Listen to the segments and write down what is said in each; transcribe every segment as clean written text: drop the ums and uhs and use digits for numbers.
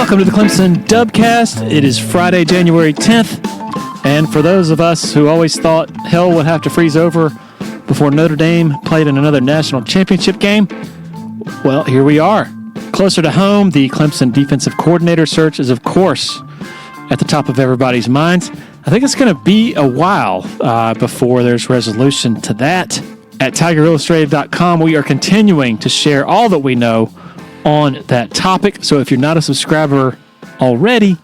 Welcome to the Clemson Dubcast. It is Friday, January 10th. And for those of us who always thought hell would have to freeze over before Notre Dame played in another national championship game, well, here we are. Closer to home, the Clemson defensive coordinator search is, of course, at the top of everybody's minds. I think it's going to be a while before there's resolution to that. At TigerIllustrated.com, we are continuing to share all that we know on that topic. So if you're not a subscriber already,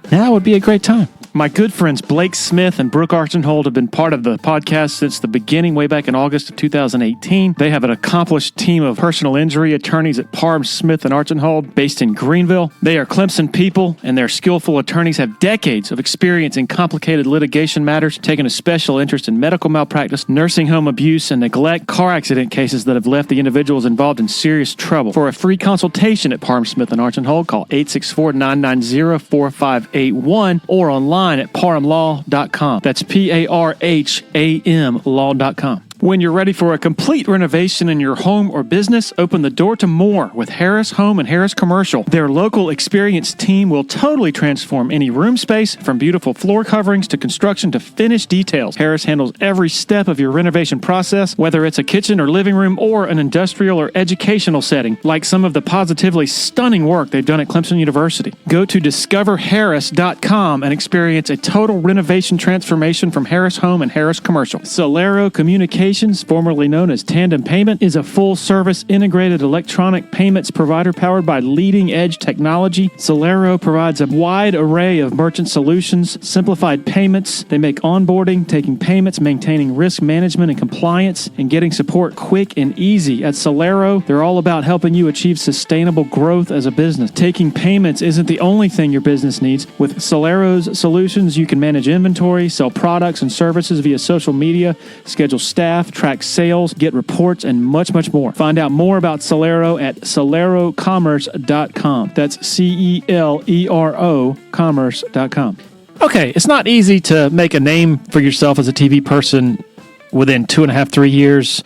now would be a great time. My good friends Blake Smith and Brooke Archenhold have been part of the podcast since the beginning, way back in August of 2018. They have an accomplished team of personal injury attorneys at Parham, Smith, and Archenhold based in Greenville. They are Clemson people, and their skillful attorneys have decades of experience in complicated litigation matters, taking a special interest in medical malpractice, nursing home abuse, and neglect, car accident cases that have left the individuals involved in serious trouble. For a free consultation at Parham, Smith, and Archenhold, call 864-990-4581 or online at parhamlaw.com. That's PARHAM law.com. When you're ready for a complete renovation in your home or business, open the door to more with Harris Home and Harris Commercial. Their local experienced team will totally transform any room space, from beautiful floor coverings to construction to finished details. Harris handles every step of your renovation process, whether it's a kitchen or living room or an industrial or educational setting, like some of the positively stunning work they've done at Clemson University. Go to discoverharris.com and experience a total renovation transformation from Harris Home and Harris Commercial. Solero Communications, formerly known as Tandem Payment, is a full-service integrated electronic payments provider powered by leading-edge technology. Solero provides a wide array of merchant solutions, simplified payments. They make onboarding, taking payments, maintaining risk management and compliance, and getting support quick and easy. At Solero, they're all about helping you achieve sustainable growth as a business. Taking payments isn't the only thing your business needs. With Solero's solutions, you can manage inventory, sell products and services via social media, schedule staff, track sales, get reports, and much, much more. Find out more about Solero at solerocommerce.com. That's CELERO commerce.com. Okay, it's not easy to make a name for yourself as a TV person within 2.5, 3 years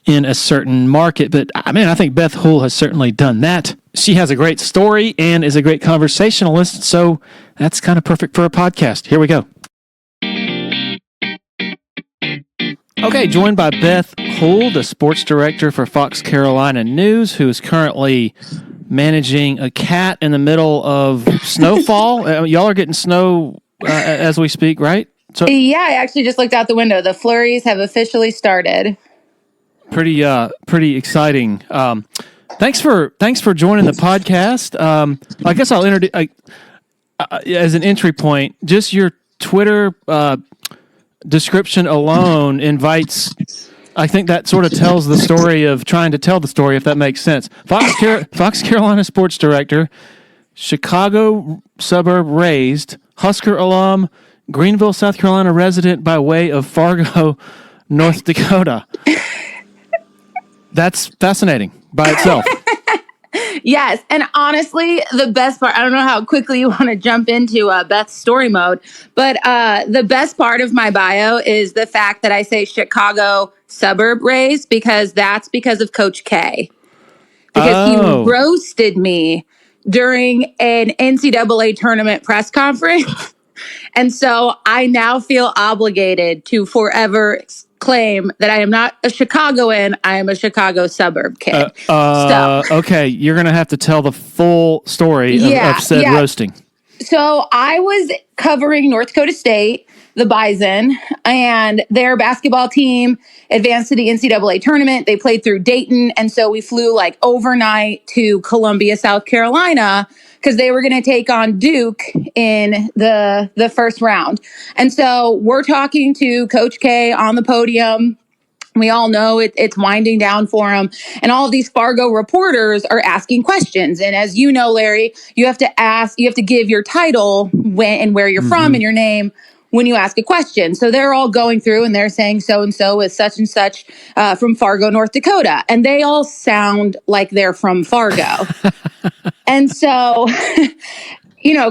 in a certain market, but I think Beth Hoole has certainly done that. She has a great story and is a great conversationalist, so that's kind of perfect for a podcast. Here we go. Okay, joined by Beth Hoole, the sports director for Fox Carolina News, who is currently managing a cat in the middle of snowfall. Y'all are getting snow as we speak, right? So, yeah, I actually just looked out the window. The flurries have officially started. Pretty exciting. Thanks for joining the podcast. I guess I'll introduce as an entry point. Just your Twitter description alone invites, I think that sort of tells the story of trying to tell the story, if that makes sense. Fox Carolina sports director, Chicago suburb raised, Husker alum, Greenville, South Carolina resident by way of Fargo, North Dakota. That's fascinating by itself. Yes. And honestly, the best part, I don't know how quickly you want to jump into Beth's story mode, but the best part of my bio is the fact that I say Chicago suburb raised, because that's because of Coach K. Because he roasted me during an NCAA tournament press conference. And so I now feel obligated to forever claim that I am not a Chicagoan, I am a Chicago suburb kid. Okay, you're going to have to tell the full story of said roasting. So I was covering North Dakota State, the Bison, and their basketball team advanced to the NCAA tournament. They played through Dayton, and so we flew overnight to Columbia, South Carolina, because they were going to take on Duke in the first round. And so we're talking to Coach K on the podium. We all know it's winding down for him. And all of these Fargo reporters are asking questions. And as you know, Larry, you have to give your title and where you're from and your name when you ask a question. So they're all going through and they're saying so-and-so is such and such from Fargo, North Dakota. And they all sound like they're from Fargo. And so,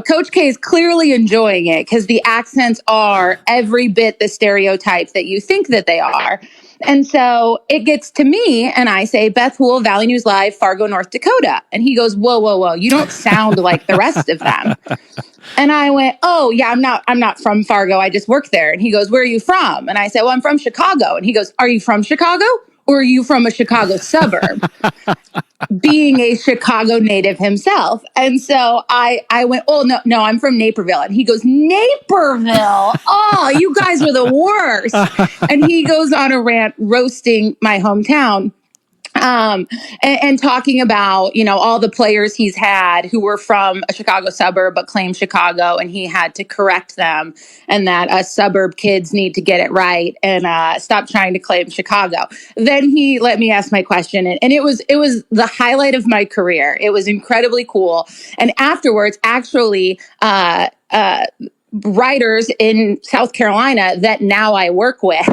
Coach K is clearly enjoying it because the accents are every bit the stereotypes that you think that they are. And so it gets to me and I say, Beth Hoole, Valley News Live, Fargo, North Dakota. And he goes, whoa, whoa, whoa. You don't sound like the rest of them. And I went, oh yeah, I'm not from Fargo. I just work there. And he goes, where are you from? And I said, well, I'm from Chicago. And he goes, are you from Chicago or are you from a Chicago suburb? Being a Chicago native himself. And so I went, oh, no, I'm from Naperville. And he goes, Naperville? Oh, you guys are the worst. And he goes on a rant roasting my hometown. And talking about, all the players he's had who were from a Chicago suburb but claimed Chicago, and he had to correct them, and that us suburb kids need to get it right and stop trying to claim Chicago. Then he let me ask my question, and it was the highlight of my career. It was incredibly cool. And afterwards, actually, writers in South Carolina that now I work with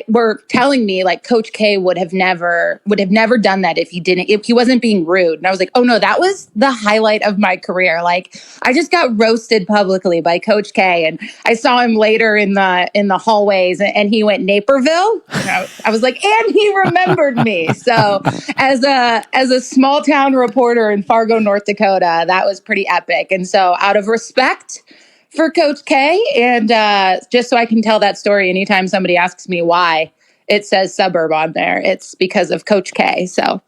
were telling me like Coach K would have never done that if he wasn't being rude. And I was like, oh no, that was the highlight of my career. Like I just got roasted publicly by Coach K, and I saw him later in the hallways, and he went Naperville. I was like, and he remembered me. So as a small town reporter in Fargo, North Dakota, that was pretty epic. And so out of respect for Coach K, and just so I can tell that story anytime somebody asks me why it says suburb on there, it's because of Coach K. So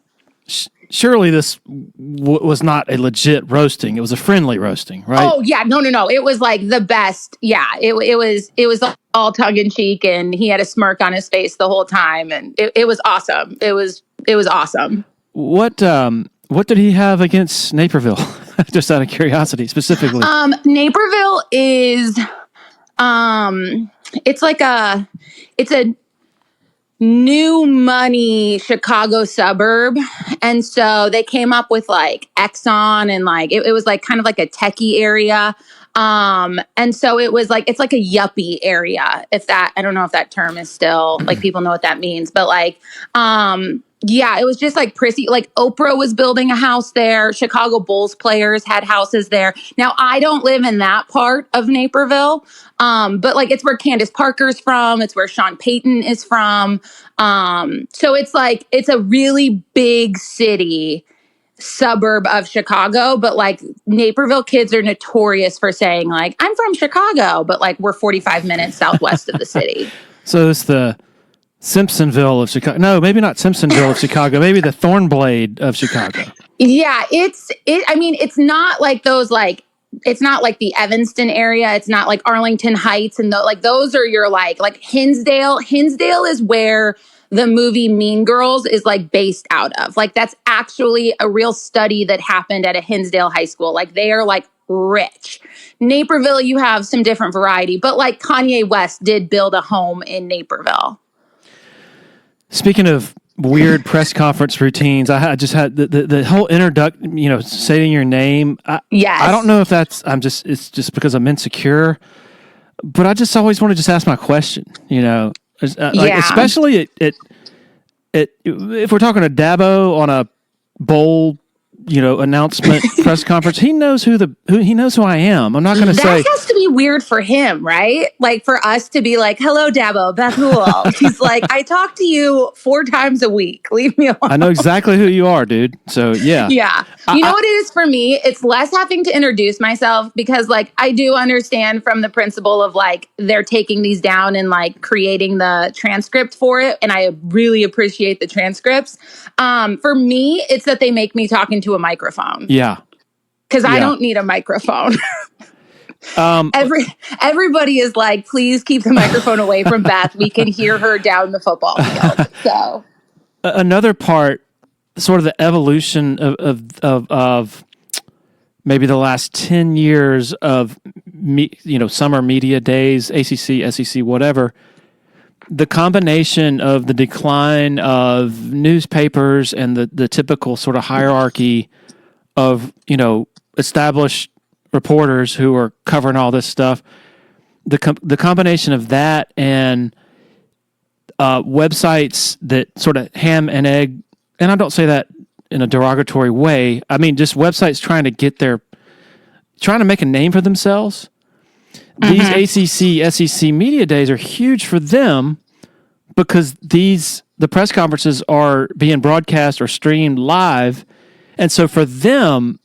surely this was not a legit roasting. It was a friendly roasting, right? Oh yeah, no. It was like the best. Yeah, it was all tongue in cheek, and he had a smirk on his face the whole time, and it was awesome. It was awesome. What did he have against Naperville? Just out of curiosity, specifically. Naperville is, it's a new money Chicago suburb. And so they came up with like Exxon, and like, it was like kind of like a techie area. And so it was like, it's like a yuppie area. I don't know if that term is still like people know what that means, but like, yeah, it was just like prissy. Like Oprah was building a house there. Chicago Bulls players had houses there. Now, I don't live in that part of Naperville, but like it's where Candace Parker's from. It's where Sean Payton is from. So it's like it's a really big city suburb of Chicago, but like Naperville kids are notorious for saying like, I'm from Chicago, but like we're 45 minutes southwest of the city. So it's the Simpsonville of Chicago. No, maybe not Simpsonville of Chicago. Maybe the Thornblade of Chicago. Yeah, I mean, it's not like those like, it's not like the Evanston area. It's not like Arlington Heights, and like those are your like Hinsdale. Hinsdale is where the movie Mean Girls is like based out of. Like that's actually a real study that happened at a Hinsdale high school. Like they are like rich. Naperville, you have some different variety, but like Kanye West did build a home in Naperville. Speaking of weird press conference routines, I just had the whole introduction, saying your name. Yes. I don't know if it's just because I'm insecure, but I just always want to just ask my question, like, especially if we're talking to Dabo on a bowl, announcement press conference, he knows who I am. I'm not going to say that has to be weird for him, right? Like for us to be like, hello, Dabo, Beth Hoole. He's like, I talk to you 4 times a week. Leave me alone. I know exactly who you are, dude. So yeah. Yeah. You know what it is for me? It's less having to introduce myself, because like I do understand from the principle of like they're taking these down and like creating the transcript for it. And I really appreciate the transcripts. For me, it's that they make me talk into a microphone. Yeah. Because I don't need a microphone. Everybody is like, please keep the microphone away from Beth. We can hear her down the football field. So another part, sort of the evolution of maybe the last 10 years of summer media days, ACC, SEC, whatever. The combination of the decline of newspapers and the typical sort of hierarchy of, established reporters who are covering all this stuff, the combination of that and websites that sort of ham and egg, and I don't say that in a derogatory way. I mean, just websites trying to make a name for themselves. These ACC, SEC media days are huge for them, because the press conferences are being broadcast or streamed live. And so for them,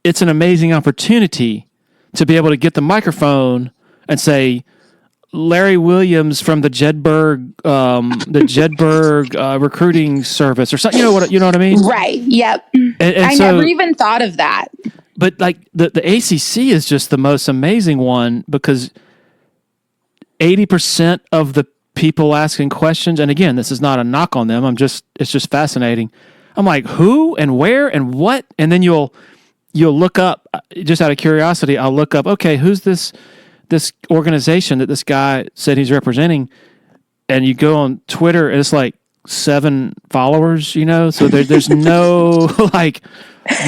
it's an amazing opportunity to be able to get the microphone and say, Larry Williams from the Jedburgh recruiting service or something. You know what I mean? Right. Yep. And I never even thought of that. But like the ACC is just the most amazing one because 80% of the people asking questions, and again, this is not a knock on them. It's just fascinating. I'm like, who and where and what? And then you'll look up, just out of curiosity, I'll look up, okay, who's this organization that this guy said he's representing? And you go on Twitter and it's like 7 followers, so there's no like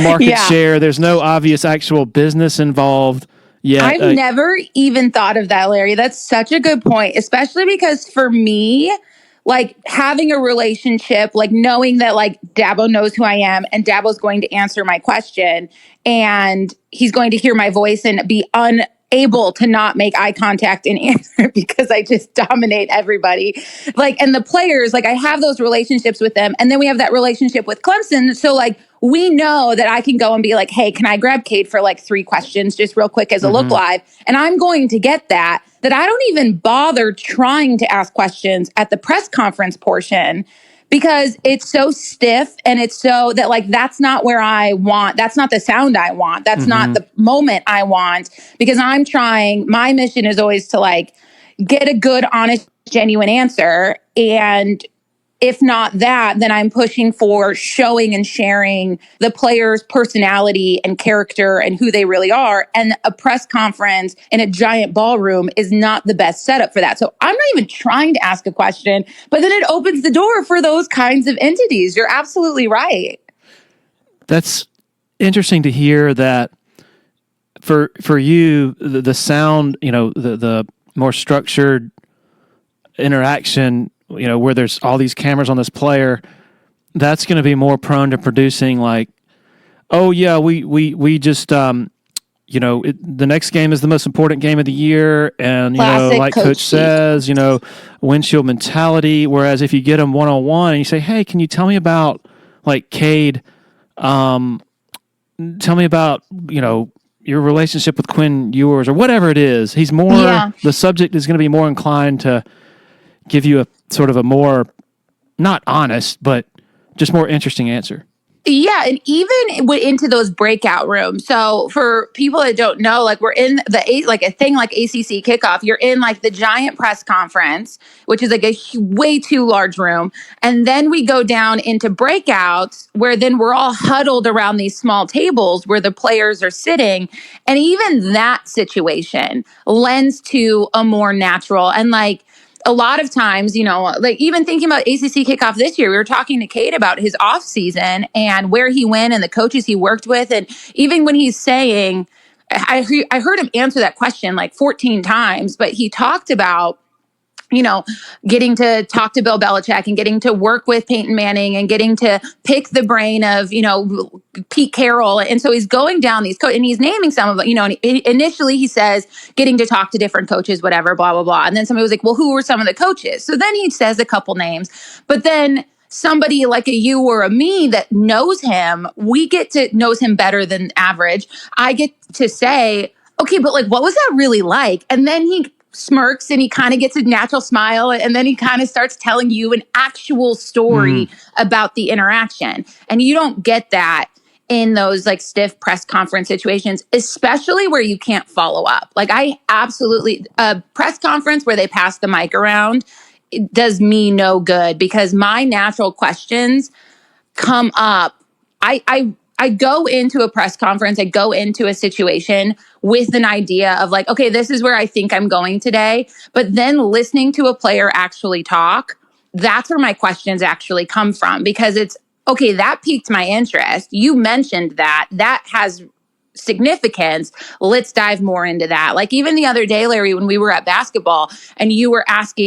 market share. There's no obvious actual business involved. Yeah, I've never even thought of that, Larry. That's such a good point, especially because for me, like having a relationship, like knowing that like Dabo knows who I am and Dabo's going to answer my question and he's going to hear my voice and be unable to not make eye contact and answer because I just dominate everybody. Like, and the players, like I have those relationships with them. And then we have that relationship with Clemson. So like, we know that I can go and be like, hey, can I grab Cade for like 3 questions just real quick as a look live? And I'm going to get that I don't even bother trying to ask questions at the press conference portion because it's so stiff and it's so that like, that's not where I want. That's not the sound I want. That's not the moment I want because my mission is always to like get a good, honest, genuine answer. And if not that, then I'm pushing for showing and sharing the player's personality and character and who they really are. And a press conference in a giant ballroom is not the best setup for that. So I'm not even trying to ask a question, but then it opens the door for those kinds of entities. You're absolutely right. That's interesting to hear that for you, the sound, the more structured interaction, where there's all these cameras on this player, that's going to be more prone to producing like, oh yeah, we just, the next game is the most important game of the year. And, Classic like coach says, windshield mentality. Whereas if you get them one-on-one and you say, hey, can you tell me about like Cade, tell me about, your relationship with Quinn Ewers or whatever it is. He's more, the subject is going to be more inclined to give you a sort of a more, not honest, but just more interesting answer. Yeah, and even into those breakout rooms. So for people that don't know, like we're in like a thing like ACC kickoff, you're in like the giant press conference, which is like a way too large room. And then we go down into breakouts where then we're all huddled around these small tables where the players are sitting. And even that situation lends to a more natural and like, a lot of times, like even thinking about ACC kickoff this year, we were talking to Cade about his off season and where he went and the coaches he worked with. And even when he's saying, I heard him answer that question like 14 times, but he talked about, getting to talk to Bill Belichick and getting to work with Peyton Manning and getting to pick the brain of, Pete Carroll. And so he's going down these and he's naming some of them, and initially he says getting to talk to different coaches, whatever, blah, blah, blah. And then somebody was like, well, who were some of the coaches? So then he says a couple names, but then somebody like a you or a me that knows him, knows him better than average. I get to say, okay, but like, what was that really like? And then he smirks and he kind of gets a natural smile and then he kind of starts telling you an actual story about the interaction. And you don't get that in those like stiff press conference situations, especially where you can't follow up. Like a press conference where they pass the mic around, it does me no good because my natural questions come up. I go into a press conference, I go into a situation with an idea of like, okay, this is where I think I'm going today. But then listening to a player actually talk, that's where my questions actually come from because it's, okay, that piqued my interest. You mentioned that. That has significance. Let's dive more into that. Like even the other day, Larry, when we were at basketball and you asked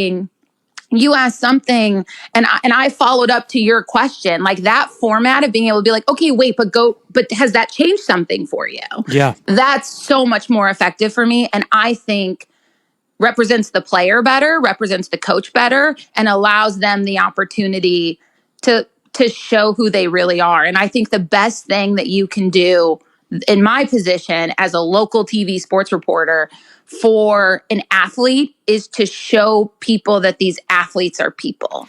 something and I followed up to your question, like that format of being able to be like, okay, wait, but has that changed something for you? Yeah. That's so much more effective for me. And I think represents the player better, represents the coach better, and allows them the opportunity to show who they really are. And I think the best thing that you can do in my position as a local TV sports reporter for an athlete is to show people that these athletes are people.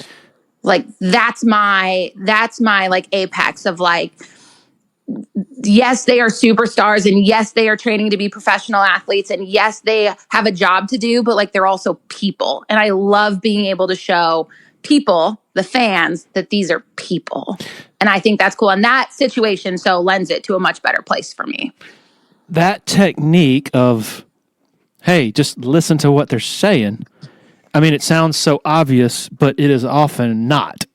Like that's my like apex of like, yes, they are superstars, and yes, they are training to be professional athletes, and yes, they have a job to do, but like they're also people. And I love being able to show people, the fans, that these are people. And I think that's cool. And that situation so lends it to a much better place for me. That technique of, hey, just listen to what they're saying. I mean, it sounds so obvious, but it is often not.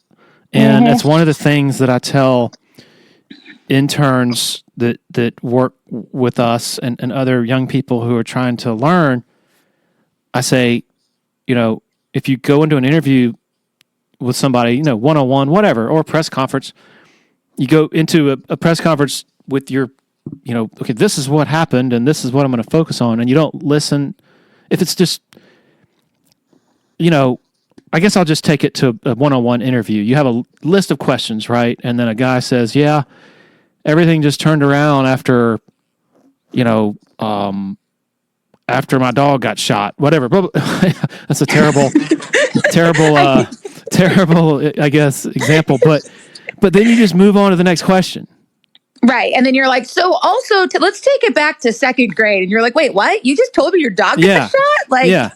And that's one of the things that I tell interns that work with us and other young people who are trying to learn. I say, if you go into an interview with somebody, one-on-one, whatever, or a press conference, you go into a press conference with your, okay, this is what happened and this is what I'm going to focus on. And you don't listen. If it's just, I guess I'll just take it to a one-on-one interview. You have a list of questions, right? And then a guy says, yeah, everything just turned around after, after my dog got shot, whatever. That's a terrible, I guess, example. But then you just move on to the next question. Right. And then you're like, so also let's take it back to second grade. And you're like, wait, what? You just told me your dog got shot? Like, yeah.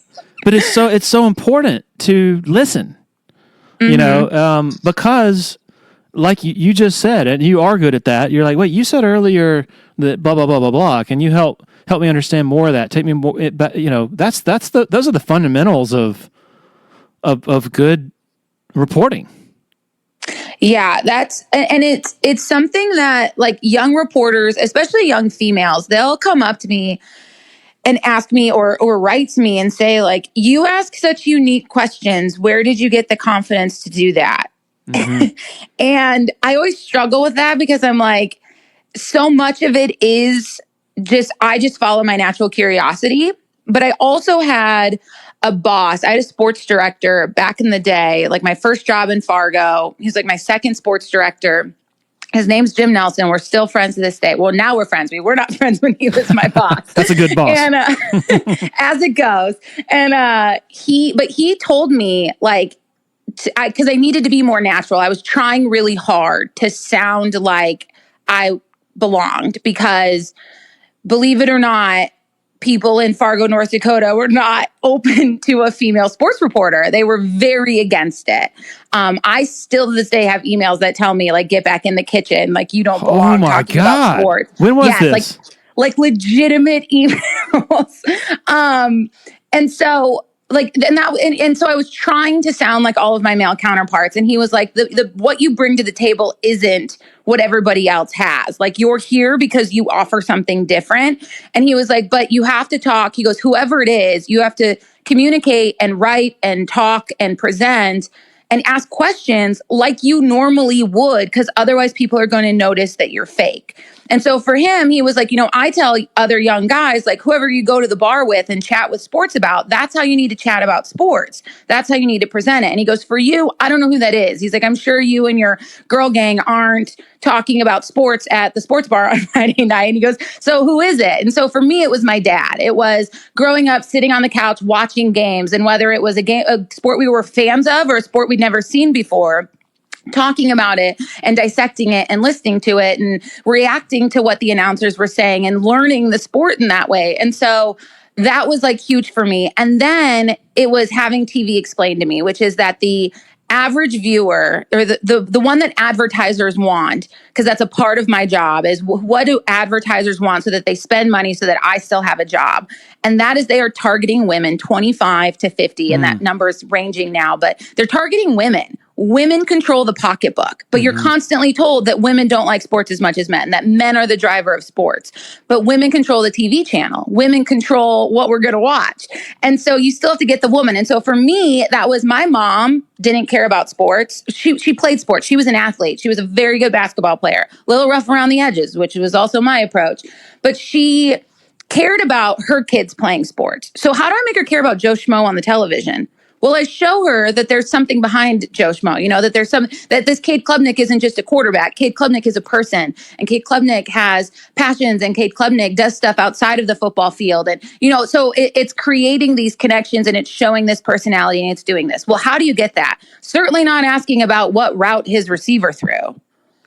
But it's so important to listen, because like you just said, and you are good at that. You're like, wait, you said earlier that blah, blah, blah, blah, blah. Can you help me understand more of that? Take me more, those are the fundamentals of good reporting. Yeah, it's something that like young reporters, especially young females, they'll come up to me and ask me or write to me and say like, you ask such unique questions. Where did you get the confidence to do that? Mm-hmm. And I always struggle with that because I'm like, so much of it is I just follow my natural curiosity. But I also had a boss. I had a sports director back in the day, like my first job in Fargo. He's like my second sports director. His name's Jim Nelson. We're still friends to this day. Well, now we're friends. We were not friends when he was my boss. That's a good boss. And as it goes. And he told me like, because I needed to be more natural. I was trying really hard to sound like I belonged because, believe it or not, people in Fargo, North Dakota were not open to a female sports reporter. They were very against it. I still to this day have emails that tell me like, get back in the kitchen. Like you don't belong talking about sports. When was this? Like legitimate emails. And so like, and so I was trying to sound like all of my male counterparts. And he was like, the what you bring to the table isn't what everybody else has. Like you're here because you offer something different. And he was like, but you have to talk. He goes, whoever it is, you have to communicate and write and talk and present and ask questions like you normally would, because otherwise people are going to notice that you're fake. And so for him, he was like, I tell other young guys, like whoever you go to the bar with and chat with sports about, that's how you need to chat about sports. That's how you need to present it. And he goes, for you, I don't know who that is. He's like, I'm sure you and your girl gang aren't talking about sports at the sports bar on Friday night. And he goes, so who is it? And so for me, it was my dad. It was growing up, sitting on the couch, watching games. And whether it was a sport we were fans of or a sport we'd never seen before, talking about it and dissecting it and listening to it and reacting to what the announcers were saying and learning the sport in that way. And so that was like huge for me. And then it was having TV explained to me, which is that the average viewer or the one that advertisers want, because that's a part of my job, is what do advertisers want so that they spend money so that I still have a job? And that is they are targeting women 25 to 50. And that number is ranging now, but they're targeting women. Women control the pocketbook, but you're constantly told that women don't like sports as much as men, that men are the driver of sports. But women control the TV channel. Women control what we're going to watch. And so you still have to get the woman. And so for me, that was my mom didn't care about sports. She played sports. She was an athlete. She was a very good basketball player. A little rough around the edges, which was also my approach. But she cared about her kids playing sports. So how do I make her care about Joe Schmo on the television? Well, I show her that there's something behind Joe Schmo, that there's that this Cade Klubnik isn't just a quarterback. Cade Klubnik is a person, and Cade Klubnik has passions, and Cade Klubnik does stuff outside of the football field. And, so it's creating these connections, and it's showing this personality, and it's doing this. Well, how do you get that? Certainly not asking about what route his receiver threw.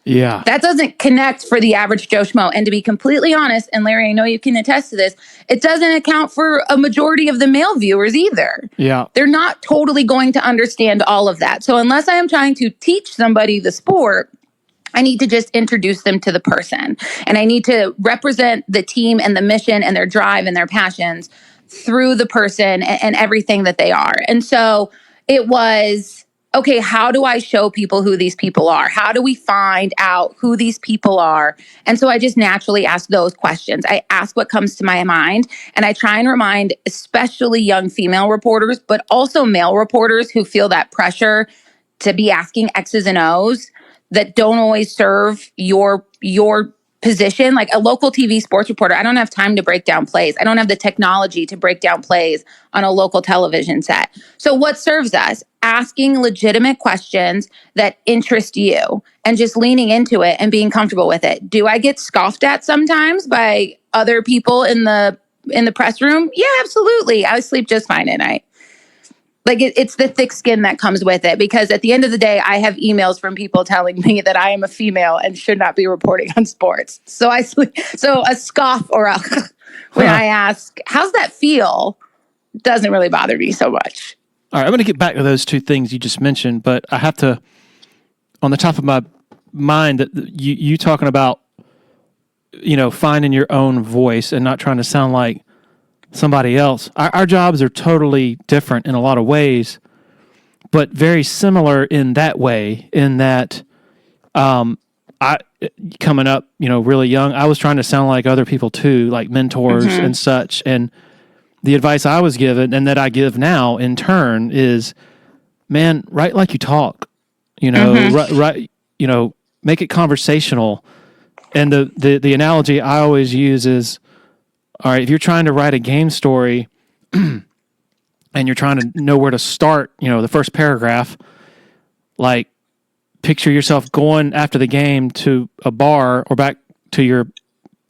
Yeah. That doesn't connect for the average Joe Schmo. And to be completely honest, and Larry, I know you can attest to this, it doesn't account for a majority of the male viewers either. Yeah. They're not totally going to understand all of that. So unless I am trying to teach somebody the sport, I need to just introduce them to the person. And I need to represent the team and the mission and their drive and their passions through the person and everything that they are. And so it was, okay, how do I show people who these people are? How do we find out who these people are? And so I just naturally ask those questions. I ask what comes to my mind, and I try and remind especially young female reporters, but also male reporters who feel that pressure to be asking X's and O's that don't always serve your position. Like a local TV sports reporter, I don't have time to break down plays. I don't have the technology to break down plays on a local television set. So what serves us? Asking legitimate questions that interest you and just leaning into it and being comfortable with it. Do I get scoffed at sometimes by other people in the press room? Yeah, absolutely. I sleep just fine at night. Like it's the thick skin that comes with it, because at the end of the day, I have emails from people telling me that I am a female and should not be reporting on sports. So a scoff or a when I ask, how's that feel, doesn't really bother me so much. All right, I'm going to get back to those two things you just mentioned, but I have to, on the top of my mind, that you talking about, finding your own voice and not trying to sound like somebody else. Our jobs are totally different in a lot of ways, but very similar in that way, in that I coming up, really young, I was trying to sound like other people too, like mentors and such. And the advice I was given and that I give now in turn is, man, write like you talk, write, make it conversational. And the analogy I always use is, all right, if you're trying to write a game story and you're trying to know where to start, the first paragraph, like picture yourself going after the game to a bar or back to your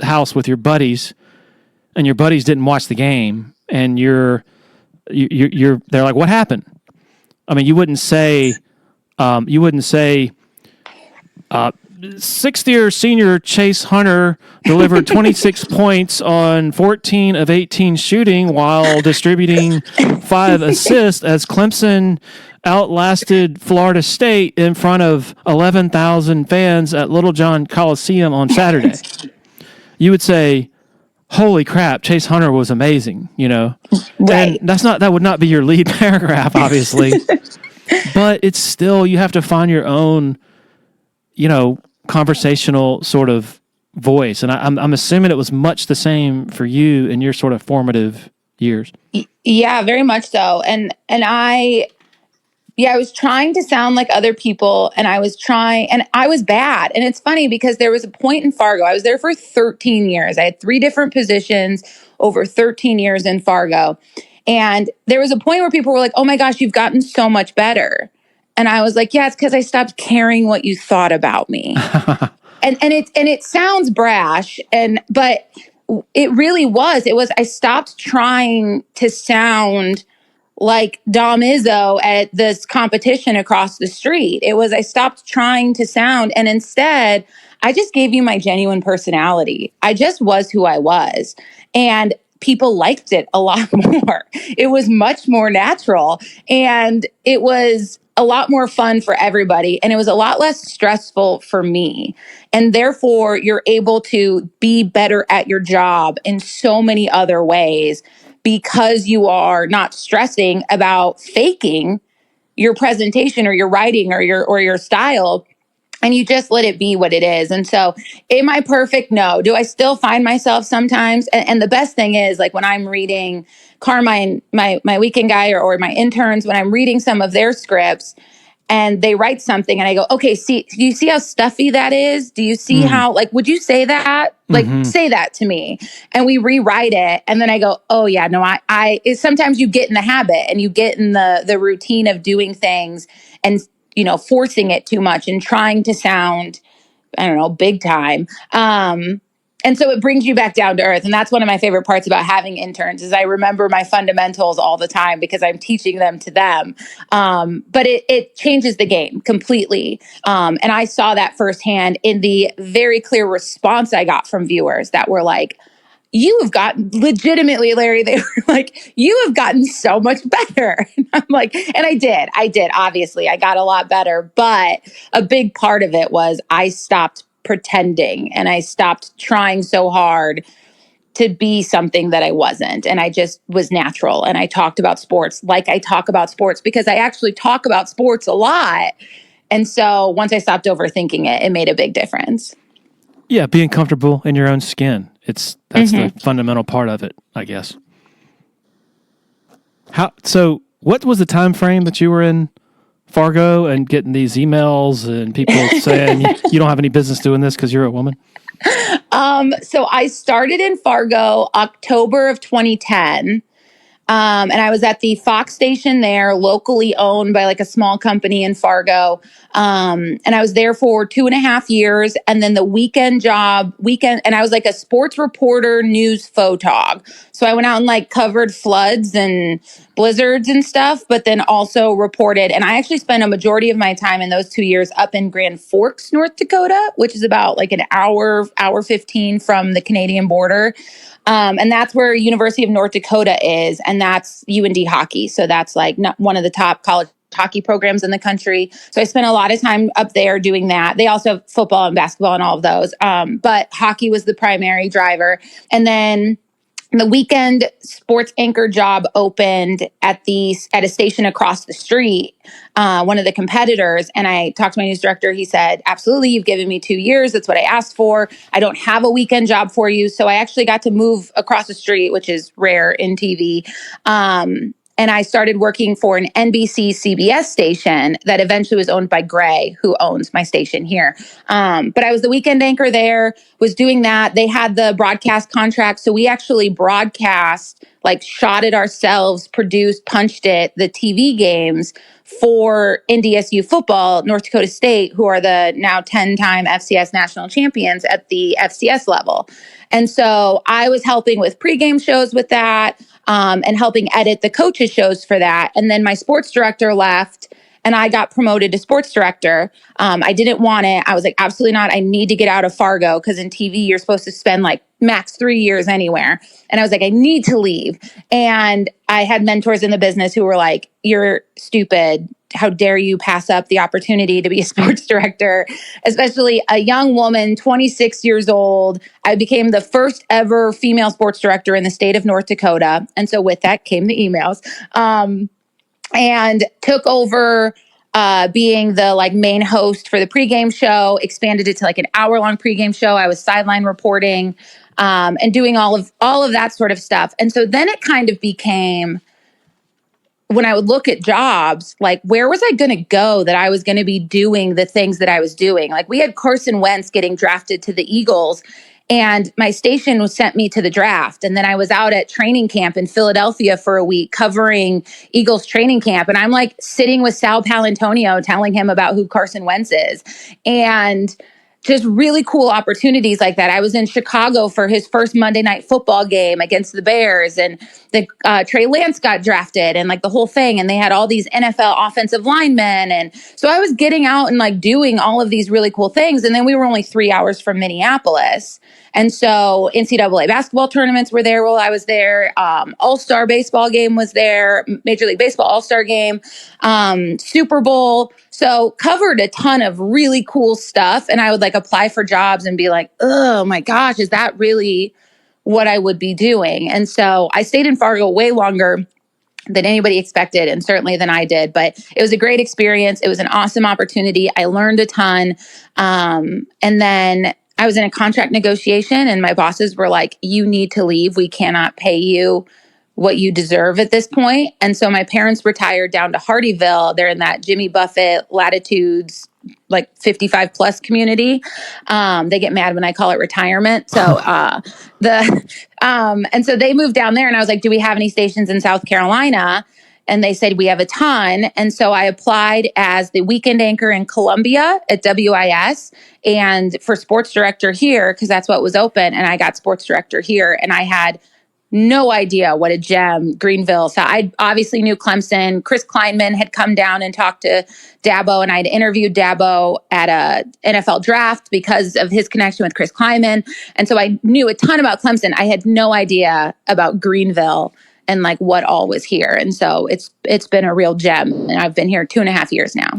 house with your buddies, and your buddies didn't watch the game, and they're like, what happened? I mean, you wouldn't say, sixth-year senior Chase Hunter delivered 26 points on 14 of 18 shooting while distributing 5 assists as Clemson outlasted Florida State in front of 11,000 fans at Little John Coliseum on Saturday. You would say, holy crap, Chase Hunter was amazing, Right. And that would not be your lead paragraph, obviously. But it's still, you have to find your own, conversational sort of voice. And I'm assuming it was much the same for you in your sort of formative years. Yeah, very much so. And I was trying to sound like other people, and I was bad. And it's funny because there was a point in Fargo. I was there for 13 years. I had 3 different positions over 13 years in Fargo. And there was a point where people were like, oh my gosh, you've gotten so much better. And I was like, yeah, it's because I stopped caring what you thought about me. and it sounds brash, but it really was. I stopped trying to sound like Dom Izzo at this competition across the street. I stopped trying to sound, and instead I just gave you my genuine personality. I just was who I was. And people liked it a lot more. It was much more natural, and it was a lot more fun for everybody, and it was a lot less stressful for me. And therefore, you're able to be better at your job in so many other ways because you are not stressing about faking your presentation or your writing or your style, and you just let it be what it is. And so, am I perfect? No. Do I still find myself sometimes? And the best thing is, like when I'm reading Carmine, my weekend guy, or my interns, when I'm reading some of their scripts, and they write something and I go, okay, do you see how stuffy that is? Do you see how, like, would you say that? Like, say that to me. And we rewrite it. And then I go, oh yeah, no, sometimes you get in the habit and you get in the routine of doing things and, forcing it too much and trying to sound, I don't know, big time. And so it brings you back down to earth. And that's one of my favorite parts about having interns is I remember my fundamentals all the time because I'm teaching them to them. But it changes the game completely. And I saw that firsthand in the very clear response I got from viewers that were like, you have gotten legitimately, Larry, they were like, you have gotten so much better. And I'm like, and I did. Obviously, I got a lot better. But a big part of it was I stopped pretending and I stopped trying so hard to be something that I wasn't. And I just was natural. And I talked about sports like I talk about sports because I actually talk about sports a lot. And so once I stopped overthinking it, it made a big difference. Yeah, being comfortable in your own skin. That's the fundamental part of it, I guess. So what was the time frame that you were in Fargo and getting these emails and people saying you don't have any business doing this because you're a woman? So I started in Fargo October of 2010. And I was at the Fox station there, locally owned by like a small company in Fargo. And I was there for 2.5 years. And then the weekend, and I was like a sports reporter, news photog. So I went out and like covered floods and blizzards and stuff, but then also reported. And I actually spent a majority of my time in those 2 years up in Grand Forks, North Dakota, which is about like an hour 15 from the Canadian border. And that's where University of North Dakota is. And that's UND hockey. So that's like one of the top college hockey programs in the country. So I spent a lot of time up there doing that. They also have football and basketball and all of those. But hockey was the primary driver. And then the weekend sports anchor job opened at a station across the street, one of the competitors. And I talked to my news director. He said, absolutely, you've given me 2 years. That's what I asked for. I don't have a weekend job for you. So I actually got to move across the street, which is rare in TV. And I started working for an NBC CBS station that eventually was owned by Gray, who owns my station here. But I was the weekend anchor there, was doing that. They had the broadcast contract. So we actually broadcast, like shot it ourselves, produced, punched it, the TV games for NDSU football, North Dakota State, who are the now 10-time FCS national champions at the FCS level. And so I was helping with pregame shows with that. And helping edit the coaches' shows for that. And then my sports director left and I got promoted to sports director. I didn't want it. I was like, absolutely not. I need to get out of Fargo because in TV, you're supposed to spend like max 3 years anywhere. And I was like, I need to leave. And I had mentors in the business who were like, you're stupid. How dare you pass up the opportunity to be a sports director, especially a young woman, 26 years old. I became the first ever female sports director in the state of North Dakota. And so with that came the emails, and took over being the like main host for the pregame show, expanded it to like an hour-long pregame show. I was sideline reporting and doing all of that sort of stuff. And so then it kind of became, when I would look at jobs, like where was I going to go that I was going to be doing the things that I was doing? Like we had Carson Wentz getting drafted to the Eagles and my station sent me to the draft. And then I was out at training camp in Philadelphia for a week covering Eagles training camp. And I'm like sitting with Sal Palantonio telling him about who Carson Wentz is. And just really cool opportunities like that. I was in Chicago for his first Monday Night Football game against the Bears, and the Trey Lance got drafted and like the whole thing. And they had all these NFL offensive linemen. And so I was getting out and like doing all of these really cool things. And then we were only 3 hours from Minneapolis. And so NCAA basketball tournaments were there while I was there. All-Star baseball game was there. Major League Baseball All-Star game. Super Bowl. So covered a ton of really cool stuff. And I would like apply for jobs and be like, oh my gosh, is that really what I would be doing? And so I stayed in Fargo way longer than anybody expected, and certainly than I did. But it was a great experience. It was an awesome opportunity. I learned a ton. And then I was in a contract negotiation and my bosses were like, you need to leave. We cannot pay you what you deserve at this point. And so my parents retired down to Hardyville. They're in that Jimmy Buffett latitudes, like 55 plus community. They get mad when I call it retirement. So and so they moved down there, and I was like, do we have any stations in South Carolina? And they said, we have a ton. And so I applied as the weekend anchor in Columbia at WIS and for sports director here, because that's what was open. And I got sports director here, and I had no idea what a gem Greenville. So I obviously knew Clemson. Chris Kleinman had come down and talked to Dabo, and I'd interviewed Dabo at a NFL draft because of his connection with Chris Kleinman. And so I knew a ton about Clemson. I had no idea about Greenville and like what all was here. And so it's been a real gem. And I've been here 2.5 years now.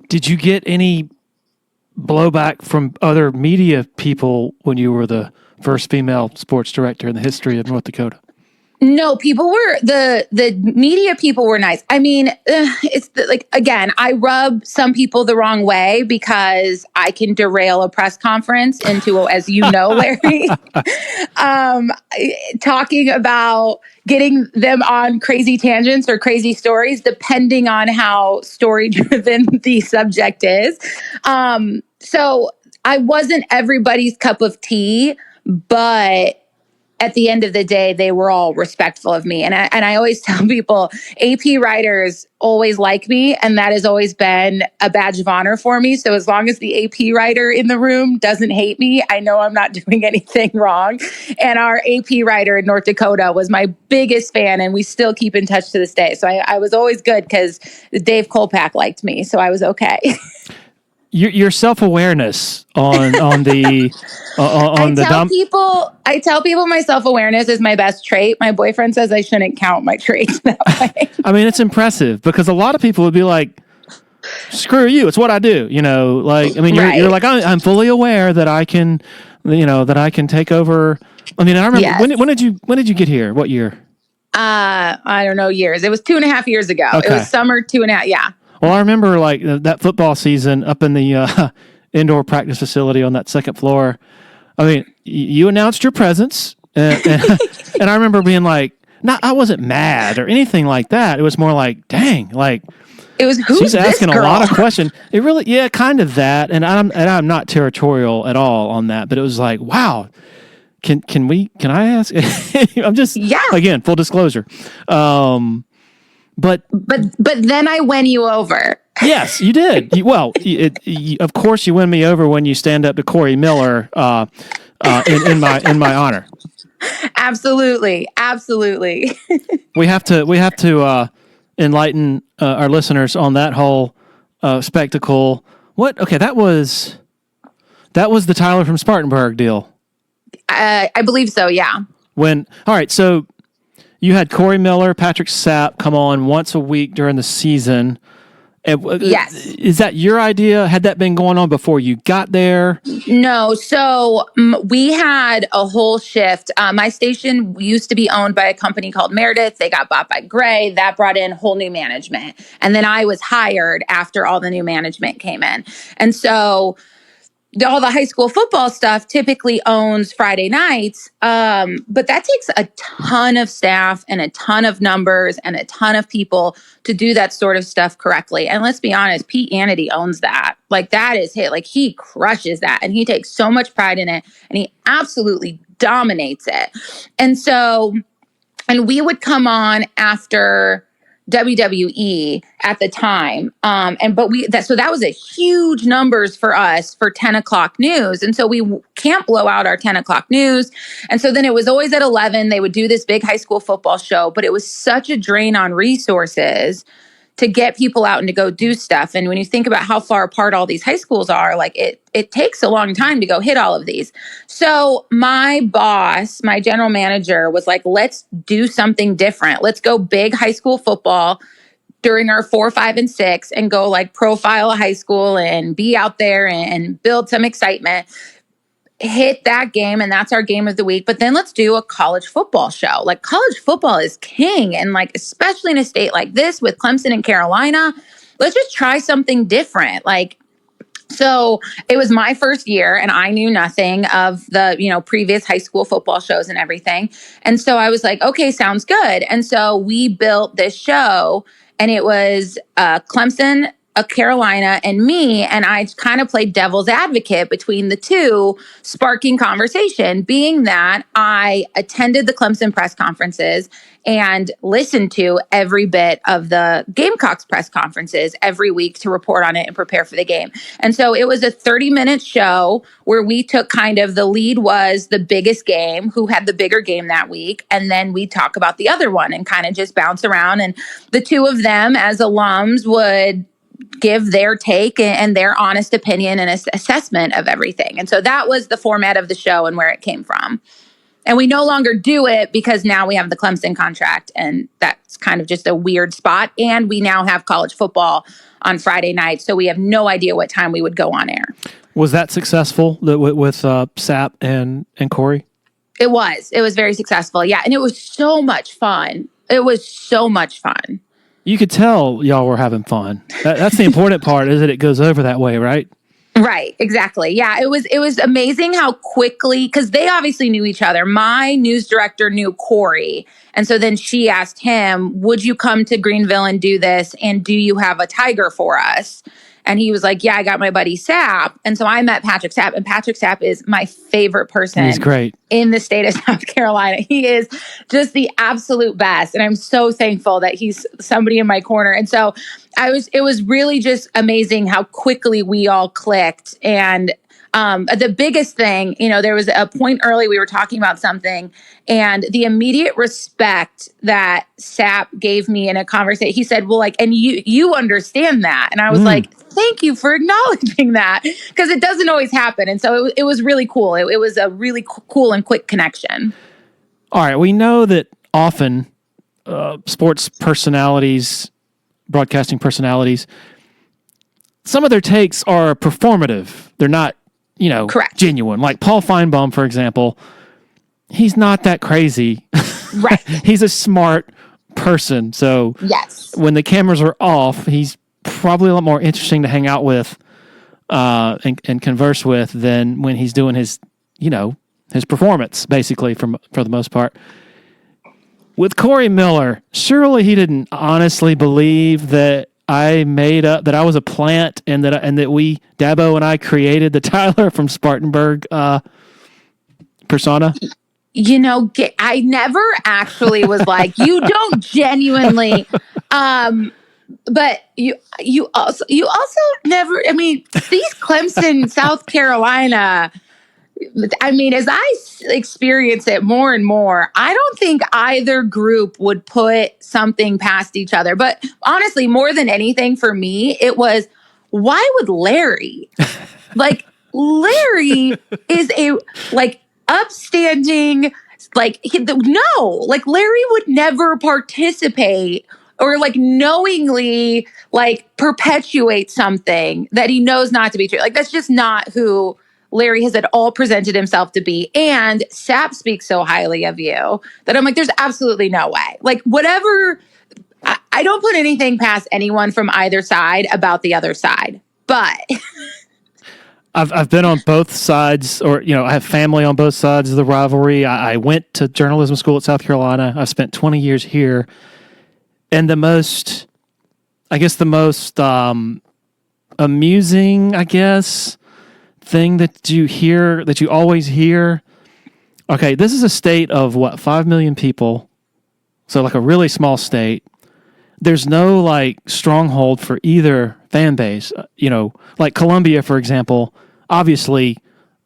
Did you get any blowback from other media people when you were the first female sports director in the history of North Dakota? No, people were the media people were nice. I mean, again, I rub some people the wrong way because I can derail a press conference into, as you know, Larry, talking about getting them on crazy tangents or crazy stories, depending on how story driven the subject is. So I wasn't everybody's cup of tea, but at the end of the day, they were all respectful of me. And I always tell people, AP writers always like me, and that has always been a badge of honor for me. So as long as the AP writer in the room doesn't hate me, I know I'm not doing anything wrong. And our AP writer in North Dakota was my biggest fan, and we still keep in touch to this day. So I was always good because Dave Kolpak liked me, so I was okay. Your self-awareness on I tell people my self-awareness is my best trait. My boyfriend says I shouldn't count my traits that way. I mean, it's impressive because a lot of people would be like, screw you, it's what I do. You know, like, I mean, you're like, I'm fully aware that I can, that I can take over. I mean, I remember, yes. When did you get here? What year? I don't know years. It was 2.5 years ago. Okay. It was summer 2.5. Yeah. Well, I remember like that football season up in the indoor practice facility on that second floor. I mean, you announced your presence, and I remember being like, I wasn't mad or anything like that. It was more like, dang, like it was she's asking this girl? A lot of questions. It really, yeah, kind of that. And I'm not territorial at all on that, but it was like, wow. Can I ask? I'm just again, full disclosure. But then I win you over. Yes, you did. Of course, you win me over when you stand up to Corey Miller in my honor. Absolutely. We have to enlighten our listeners on that whole spectacle. What? Okay, that was the Tyler from Spartanburg deal. I believe so. Yeah. All right, so. You had Corey Miller, Patrick Sapp come on once a week during the season. Yes. Is that your idea? Had that been going on before you got there? No. So we had a whole shift. My station used to be owned by a company called Meredith. They got bought by Gray. That brought in whole new management. And then I was hired after all the new management came in. And so all the high school football stuff typically owns Friday nights, but that takes a ton of staff and a ton of numbers and a ton of people to do that sort of stuff correctly. And let's be honest, Pete Anady owns that. Like that is hit. Like he crushes that, and he takes so much pride in it, and he absolutely dominates it. And we would come on after WWE at the time. So that was a huge numbers for us for 10 o'clock news. And so we can't blow out our 10 o'clock news. And so then it was always at 11, they would do this big high school football show, but it was such a drain on resources to get people out and to go do stuff. And when you think about how far apart all these high schools are, like it takes a long time to go hit all of these. So my boss, my general manager was like, let's do something different. Let's go big high school football during our 4, 5, and 6 and go like profile a high school and be out there and build some excitement. Hit that game, and that's our game of the week. But then let's do a college football show. Like college football is king. And like, especially in a state like this with Clemson and Carolina, let's just try something different. Like So it was my first year and I knew nothing of the, previous high school football shows and everything. And so I was like, okay, sounds good. And so we built this show and it was Clemson, Carolina, and me. And I kind of played devil's advocate between the two, sparking conversation, being that I attended the Clemson press conferences and listened to every bit of the Gamecocks press conferences every week to report on it and prepare for the game. And so it was a 30-minute show where we took kind of the lead was the biggest game, who had the bigger game that week. And then we talk about the other one and kind of just bounce around. And the two of them as alums would give their take and their honest opinion and assessment of everything. And so that was the format of the show and where it came from. And we no longer do it because now we have the Clemson contract and that's kind of just a weird spot. And we now have college football on Friday night. So we have no idea what time we would go on air. Was that successful with Sap and Corey? It was very successful. Yeah. And it was so much fun. It was so much fun. You could tell y'all were having fun. That's the important part, is that it goes over that way, right? Right, exactly. Yeah, it was amazing how quickly, because they obviously knew each other. My news director knew Corey. And so then she asked him, would you come to Greenville and do this? And do you have a Tiger for us? And he was like, yeah, I got my buddy Sapp. And so I met Patrick Sapp, and Patrick Sapp is my favorite person. He's great. In the state of South Carolina. He is just the absolute best. And I'm so thankful that he's somebody in my corner. And so it was really just amazing how quickly we all clicked. And the biggest thing, there was a point early we were talking about something, and the immediate respect that Sapp gave me in a conversation, he said, well, and you understand that. And I was like, thank you for acknowledging that, because it doesn't always happen. And so it was really cool. It was a really cool and quick connection. All right. We know that often sports personalities, broadcasting personalities, some of their takes are performative. They're not, correct, genuine. Like Paul Feinbaum, for example, he's not that crazy. Right. He's a smart person. So yes, when the cameras are off, he's probably a lot more interesting to hang out with and converse with than when he's doing his performance, basically, for the most part. With Corey Miller, surely he didn't honestly believe that I made up, that I was a plant, and that Dabo and I created the Tyler from Spartanburg persona. I never actually was like, you don't genuinely, but you also never, these Clemson, South Carolina, as I experience it more and more, I don't think either group would put something past each other. But honestly, more than anything for me, it was, why would Larry? Larry is a upstanding, Larry would never participate or knowingly perpetuate something that he knows not to be true. That's just not who Larry has at all presented himself to be. And Sapp speaks so highly of you that I'm like, there's absolutely no way. Whatever, I don't put anything past anyone from either side about the other side. But I've been on both sides, or, I have family on both sides of the rivalry. I went to journalism school at South Carolina. I've spent 20 years here. And the most amusing, thing that you always hear. Okay, this is a state of 5 million people. So a really small state. There's no stronghold for either fan base. Columbia, for example, obviously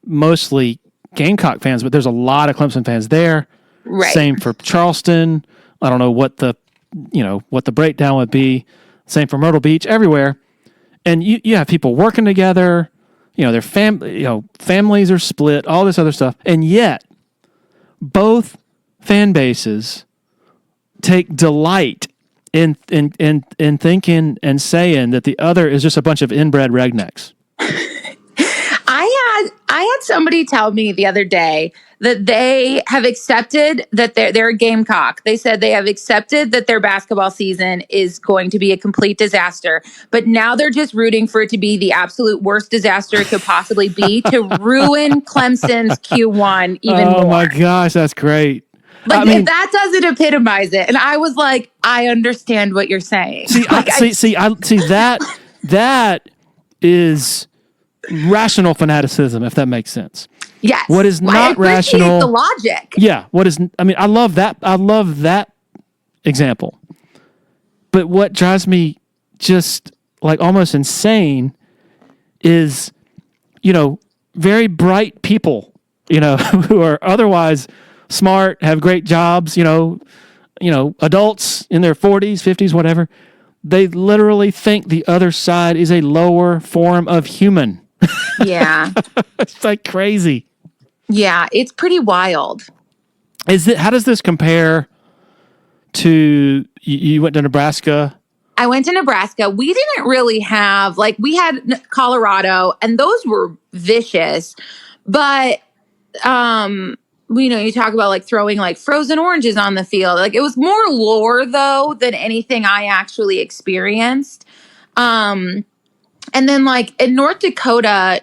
mostly Gamecock fans, but there's a lot of Clemson fans there. Right. Same for Charleston. I don't know what the breakdown would be. Same for Myrtle Beach, everywhere. And you have people working together. Their families are split, all this other stuff. And yet, both fan bases take delight in thinking and saying that the other is just a bunch of inbred rednecks. I had somebody tell me the other day that they have accepted that they're a Gamecock. They said they have accepted that their basketball season is going to be a complete disaster, but now they're just rooting for it to be the absolute worst disaster it could possibly be to ruin Clemson's Q1 even more. Oh my gosh, that's great. Like, if that doesn't epitomize it. And I was like, I understand what you're saying. That is rational fanaticism, if that makes sense. Yes. What is not rational? The logic. Yeah. I love that. I love that example. But what drives me just like almost insane is, very bright people, who are otherwise smart, have great jobs, adults in their 40s, 50s, whatever. They literally think the other side is a lower form of human. Yeah. It's like crazy. Yeah, it's pretty wild. How does this compare to, you went to Nebraska? I went to Nebraska. We didn't really have, we had Colorado, and those were vicious. But, you talk about throwing frozen oranges on the field. It was more lore though than anything I actually experienced. And then in North Dakota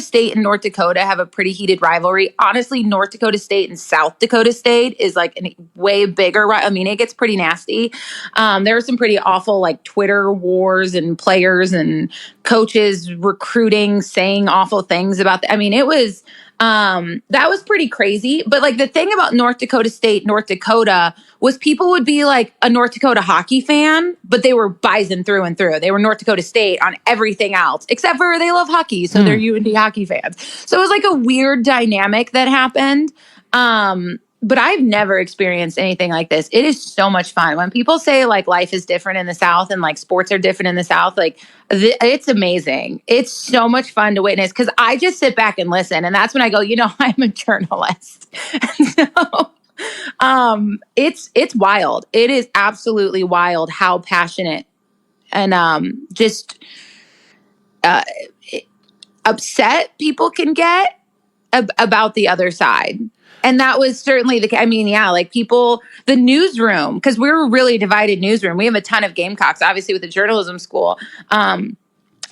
State and North Dakota have a pretty heated rivalry. Honestly, North Dakota State and South Dakota State is a way bigger. I mean, it gets pretty nasty. There were some pretty awful Twitter wars and players and coaches recruiting, saying awful things about I mean, it was, that was pretty crazy. But the thing about North Dakota State, North Dakota was people would be a North Dakota hockey fan, but they were Bison through and through. They were North Dakota State on everything else, except for they love hockey. So they're UND hockey fans. So it was a weird dynamic that happened. But I've never experienced anything like this. It is so much fun. When people say life is different in the South and sports are different in the South, it's amazing. It's so much fun to witness because I just sit back and listen. And that's when I go, I'm a journalist. So it's wild. It is absolutely wild how passionate and just upset people can get about the other side. And that was certainly people, the newsroom, because we're a really divided newsroom. We have a ton of Gamecocks, obviously, with the journalism school in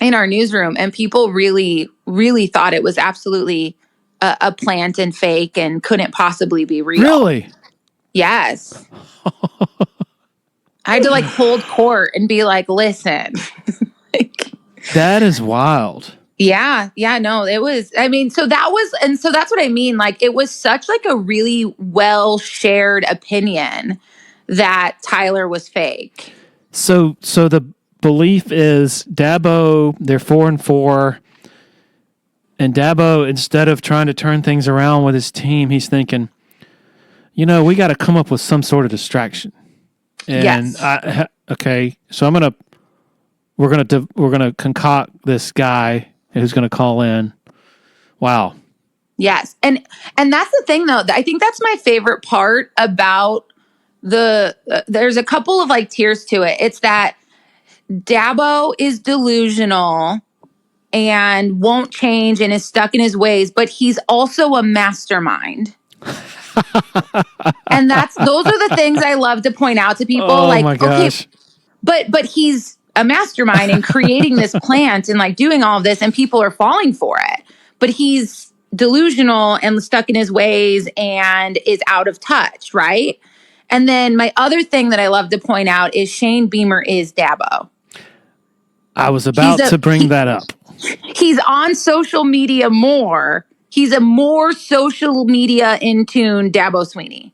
our newsroom. And people really, really thought it was absolutely a plant and fake and couldn't possibly be real. Really? Yes. I had to hold court and be listen. That is wild. Yeah, no, it was, so that's what I mean. It was such a really well shared opinion that Tyler was fake. So the belief is Dabo, they're 4-4, and Dabo, instead of trying to turn things around with his team, he's thinking, we got to come up with some sort of distraction. And yes. So we're gonna concoct this guy who's going to call in. Wow. Yes. And that's the thing though. I think that's my favorite part about there's a couple of tiers to it. It's that Dabo is delusional and won't change and is stuck in his ways, but he's also a mastermind. And those are the things I love to point out to people. Oh my gosh. Okay, but he's a mastermind and creating this plant and doing all of this, and people are falling for it. But he's delusional and stuck in his ways and is out of touch, right? And then my other thing that I love to point out is Shane Beamer is Dabo. I was about to bring that up. He's on social media more. He's a more social media in tune Dabo Swinney.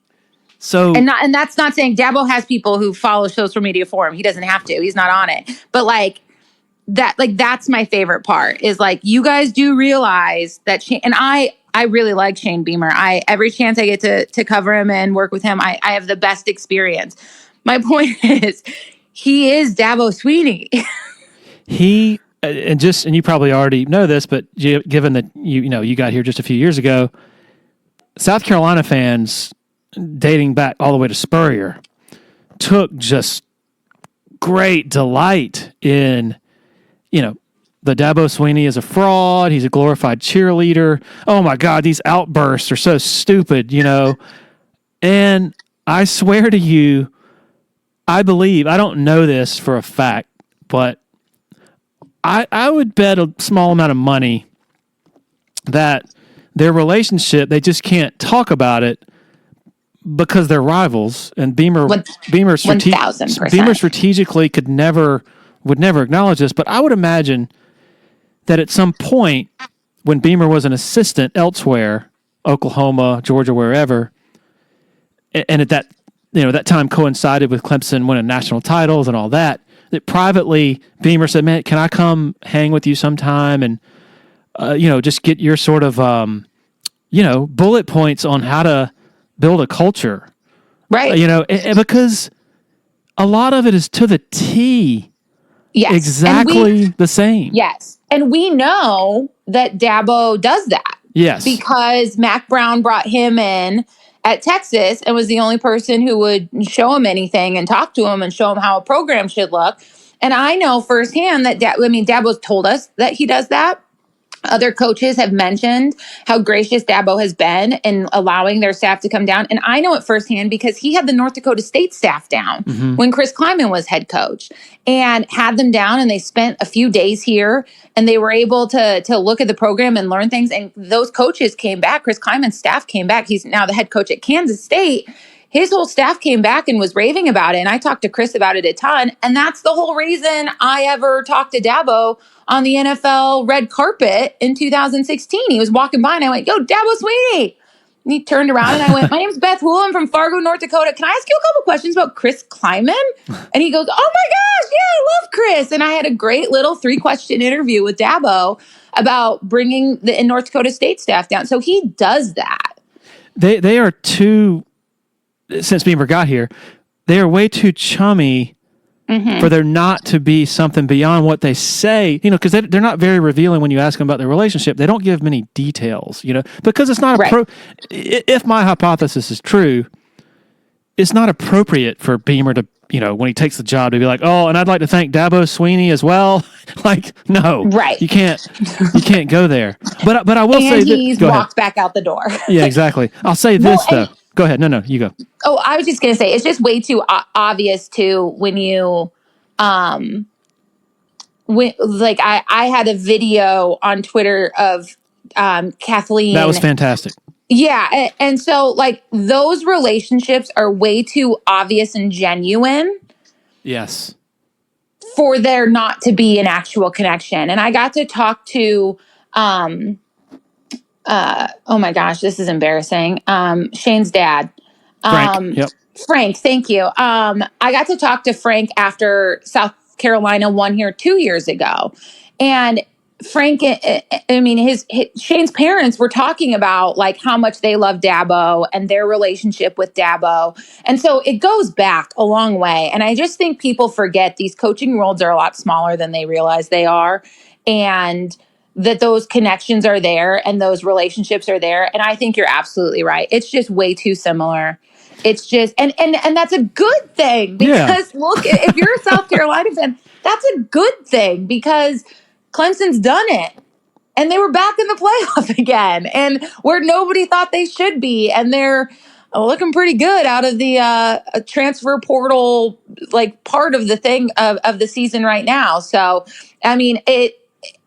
So and that's not saying Dabo has people who follow social media for him. He doesn't have to. He's not on it. But that's my favorite part is you guys do realize that and I really like Shane Beamer. Every chance I get to cover him and work with him, I have the best experience. My point is he is Dabo Swinney. And you probably already know this, but given that you got here just a few years ago, South Carolina fans dating back all the way to Spurrier took just great delight in, the Dabo Swinney is a fraud. He's a glorified cheerleader. Oh my God, these outbursts are so stupid, And I swear to you, I don't know this for a fact, but I would bet a small amount of money that their relationship, they just can't talk about it because they're rivals, and Beamer 1,000%. Beamer strategically would never acknowledge this, but I would imagine that at some point when Beamer was an assistant elsewhere, Oklahoma, Georgia, wherever, and at that that time coincided with Clemson winning national titles and all that privately Beamer said, "Man, can I come hang with you sometime and just get your sort of bullet points on how to build a culture." Right. Because a lot of it is to the T. Yes. Exactly the same. Yes. And we know that Dabo does that. Yes. Because Mac Brown brought him in at Texas and was the only person who would show him anything and talk to him and show him how a program should look. And I know firsthand that Dabo's told us that he does that. Other coaches have mentioned how gracious Dabo has been in allowing their staff to come down. And I know it firsthand because he had the North Dakota State staff down when Chris Kleiman was head coach and had them down, and they spent a few days here and they were able to look at the program and learn things. And those coaches came back. Chris Kleiman's staff came back. He's now the head coach at Kansas State. His whole staff came back and was raving about it. And I talked to Chris about it a ton. And that's the whole reason I ever talked to Dabo on the NFL red carpet in 2016. He was walking by and I went, "Yo, Dabo Swinney." And he turned around and I went, "My name's Beth Hoole. I'm from Fargo, North Dakota. Can I ask you a couple questions about Chris Kleiman?" And he goes, "Oh my gosh, yeah, I love Chris." And I had a great little 3-question interview with Dabo about bringing the North Dakota State staff down. So he does that. They are too, since Beamer got here, they are way too chummy for there not to be something beyond what they say, because they're not very revealing when you ask them about their relationship. They don't give many details, because it's not if my hypothesis is true, it's not appropriate for Beamer to, when he takes the job to be like, "Oh, and I'd like to thank Dabo Swinney as well." Like, no, right. You can't go there. But I will say he's walked back out the door. Yeah, exactly. I'll say this though. Go ahead. No, you go. Oh, I was just going to say, it's just way too obvious too when you, I had a video on Twitter of Kathleen. That was fantastic. Yeah. And so those relationships are way too obvious and genuine. Yes. For there not to be an actual connection. And I got to talk to, oh my gosh, this is embarrassing. Shane's dad. Frank. Yep. Frank, thank you. I got to talk to Frank after South Carolina won here 2 years ago. And Frank, Shane's parents were talking about how much they love Dabo and their relationship with Dabo. And so it goes back a long way. And I just think people forget these coaching worlds are a lot smaller than they realize they are. And that those connections are there and those relationships are there. And I think you're absolutely right. It's just way too similar. It's just, and that's a good thing because look, if you're a South Carolina fan, that's a good thing because Clemson's done it and they were back in the playoff again and where nobody thought they should be. And they're looking pretty good out of the transfer portal, part of the thing of the season right now. So,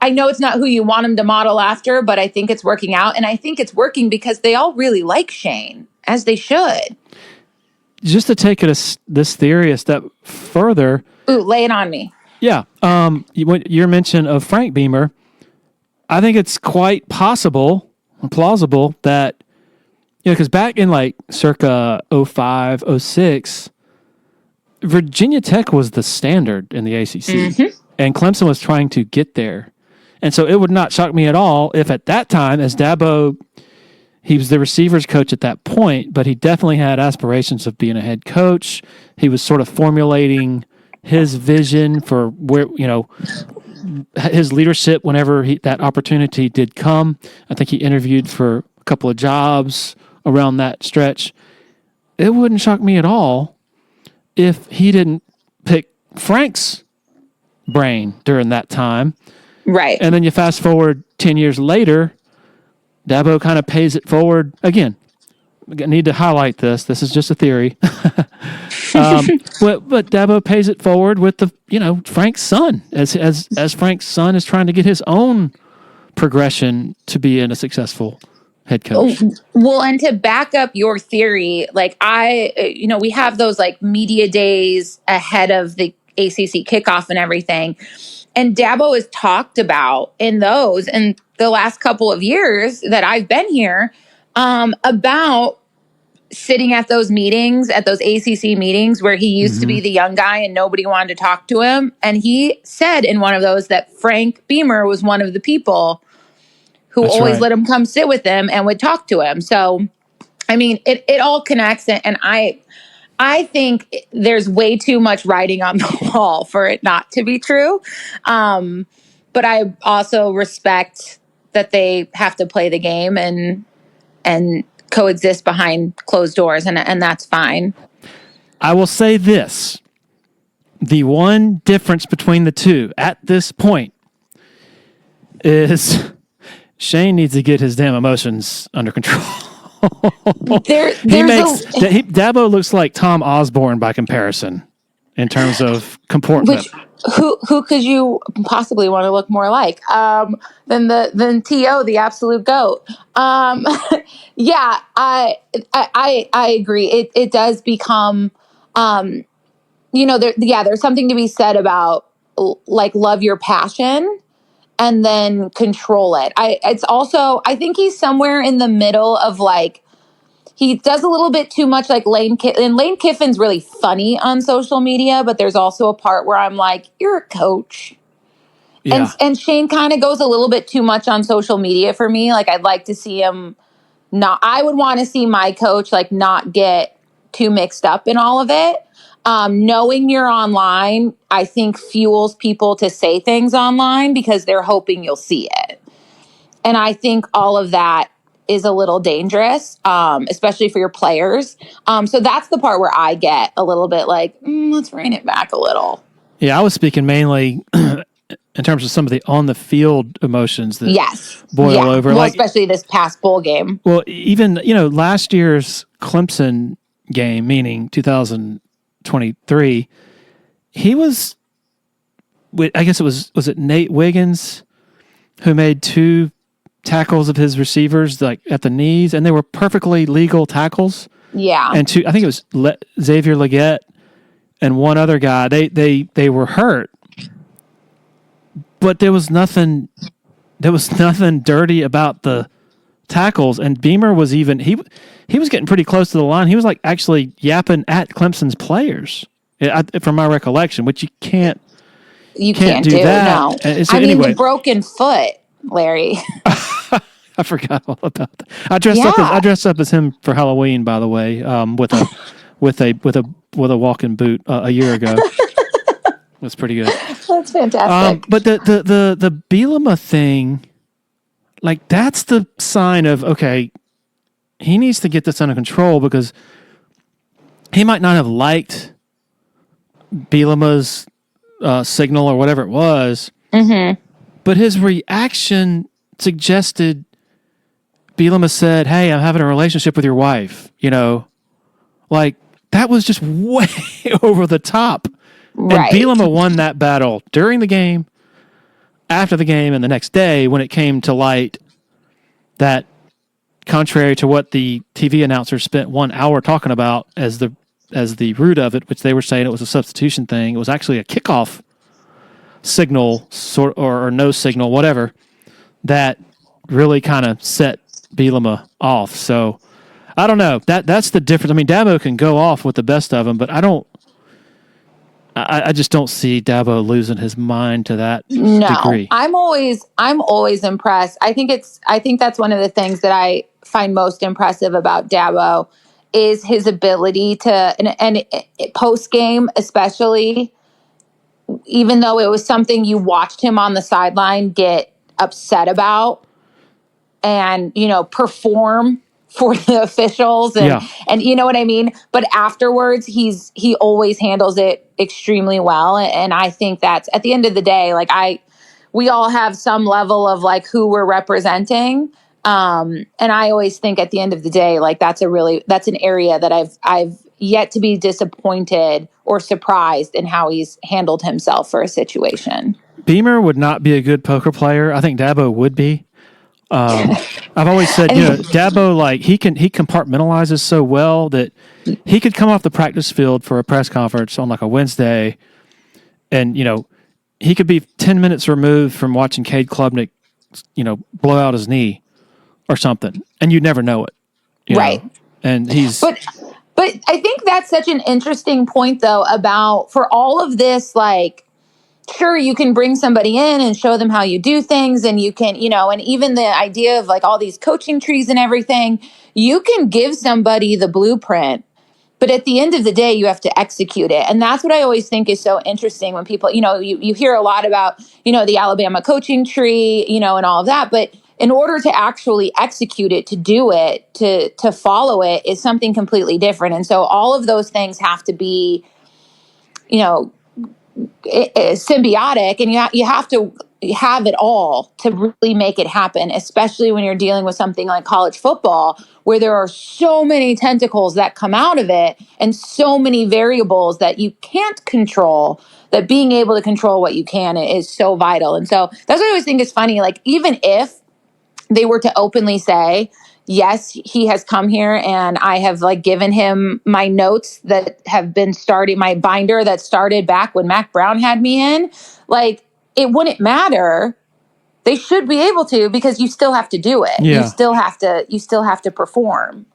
I know it's not who you want them to model after, but I think it's working out. And I think it's working because they all really like Shane, as they should. Just to take this theory a step further. Ooh, lay it on me. Yeah. Your mention of Frank Beamer, I think it's quite possible and plausible that, because back in circa 05, 06, Virginia Tech was the standard in the ACC. And Clemson was trying to get there. And so it would not shock me at all if at that time, as Dabo, he was the receivers coach at that point, but he definitely had aspirations of being a head coach. He was sort of formulating his vision for where, his leadership whenever that opportunity did come. I think he interviewed for a couple of jobs around that stretch. It wouldn't shock me at all if he didn't pick Frank's brain during that time. Right. And then you fast forward 10 years later, Dabo kind of pays it forward again. I need to highlight this. This is just a theory. But Dabo pays it forward with Frank's son, as Frank's son is trying to get his own progression to be a successful head coach. Well, and to back up your theory, like we have those like media days ahead of the ACC kickoff and everything. And Dabo is talked about in those in the last couple of years that I've been here about sitting at those meetings, at those ACC meetings where he used to be the young guy and nobody wanted to talk to him. And he said in one of those that Frank Beamer was one of the people who always let him come sit with him and would talk to him. So, I mean, it all connects. And I think there's way too much writing on the wall for it not to be true. But I also respect that they have to play the game and coexist behind closed doors, and that's fine. I will say this. The one difference between the two at this point is Shane needs to get his damn emotions under control. Dabo looks like Tom Osborne by comparison in terms of comportment. Who could you possibly want to look more like than T.O., the absolute GOAT? Yeah, I agree. It does become, there's something to be said about like love your passion and then control it. I think he's somewhere in the middle of like, he does a little bit too much like Lane Kiffin. And Lane Kiffin's really funny on social media, but there's also a part where I'm like, you're a coach. Yeah. And Shane kind of goes a little bit too much on social media for me. Like I'd like to see him I would want to see my coach like not get too mixed up in all of it. Knowing you're online, I think fuels people to say things online because they're hoping you'll see it. And I think all of that is a little dangerous, especially for your players. So that's the part where I get a little bit like, let's rein it back a little. Yeah, I was speaking mainly in terms of some of the on-the-field emotions that boil over. Well, like, especially this past bowl game. Well, even, last year's Clemson game, meaning 2023, he was, I guess was it Nate Wiggins who made 2 tackles of his receivers like at the knees, and they were perfectly legal tackles. Yeah. And I think it was Xavier Leggett and one other guy. They were hurt, but there was nothing dirty about the tackles. And Beamer was even he was getting pretty close to the line. He was like actually yapping at Clemson's players, from my recollection, which you can't do that. No. So anyway, the broken foot, Larry. I forgot all about that. I dressed up as him for Halloween, by the way, with a walking boot a year ago. That's pretty good. That's fantastic. But the Bielema thing, like that's the sign of okay, he needs to get this under control because he might not have liked Bielema's signal or whatever it was, but his reaction suggested Bielema said, "Hey, I'm having a relationship with your wife." Like that was just way over the top. Right. And Bielema won that battle during the game, after the game, and the next day when it came to light that, contrary to what the TV announcers spent 1 hour talking about as the root of it, which they were saying it was a substitution thing, it was actually a kickoff signal or no signal, whatever, that really kind of set Bielema off. So I don't know. That's the difference. I mean, Dabo can go off with the best of them, but I just don't see Dabo losing his mind to that degree. I'm always impressed. I think that's one of the things that I find most impressive about Dabo is his ability to and post game especially, even though it was something you watched him on the sideline get upset about and perform for the officials and you know what I mean? But afterwards he always handles it extremely well. And I think that's at the end of the day, like we all have some level of like who we're representing. And I always think at the end of the day, like that's an area that I've yet to be disappointed or surprised in how he's handled himself for a situation. Beamer would not be a good poker player. I think Dabo would be. I've always said, Dabo, like he compartmentalizes so well that he could come off the practice field for a press conference on like a Wednesday, and he could be 10 minutes removed from watching Cade Klubnik, blow out his knee or something, and you'd never know it. Right. And he's. But I think that's such an interesting point, though, about for all of this, like, sure, you can bring somebody in and show them how you do things, and you can, and even the idea of like all these coaching trees and everything, you can give somebody the blueprint, but at the end of the day, you have to execute it. And that's what I always think is so interesting when people, you hear a lot about, the Alabama coaching tree, and all of that, but in order to actually execute it, to do it, to follow it is something completely different. And so all of those things have to be, symbiotic, and you have to have it all to really make it happen, especially when you're dealing with something like college football, where there are so many tentacles that come out of it and so many variables that you can't control, that being able to control what you can is so vital. And so that's what I always think is funny. Like, even if they were to openly say, yes, he has come here and I have like given him my notes that have been started, my binder that started back when Mac Brown had me in, like, it wouldn't matter. They should be able to, because you still have to do it. Yeah. You still have to perform.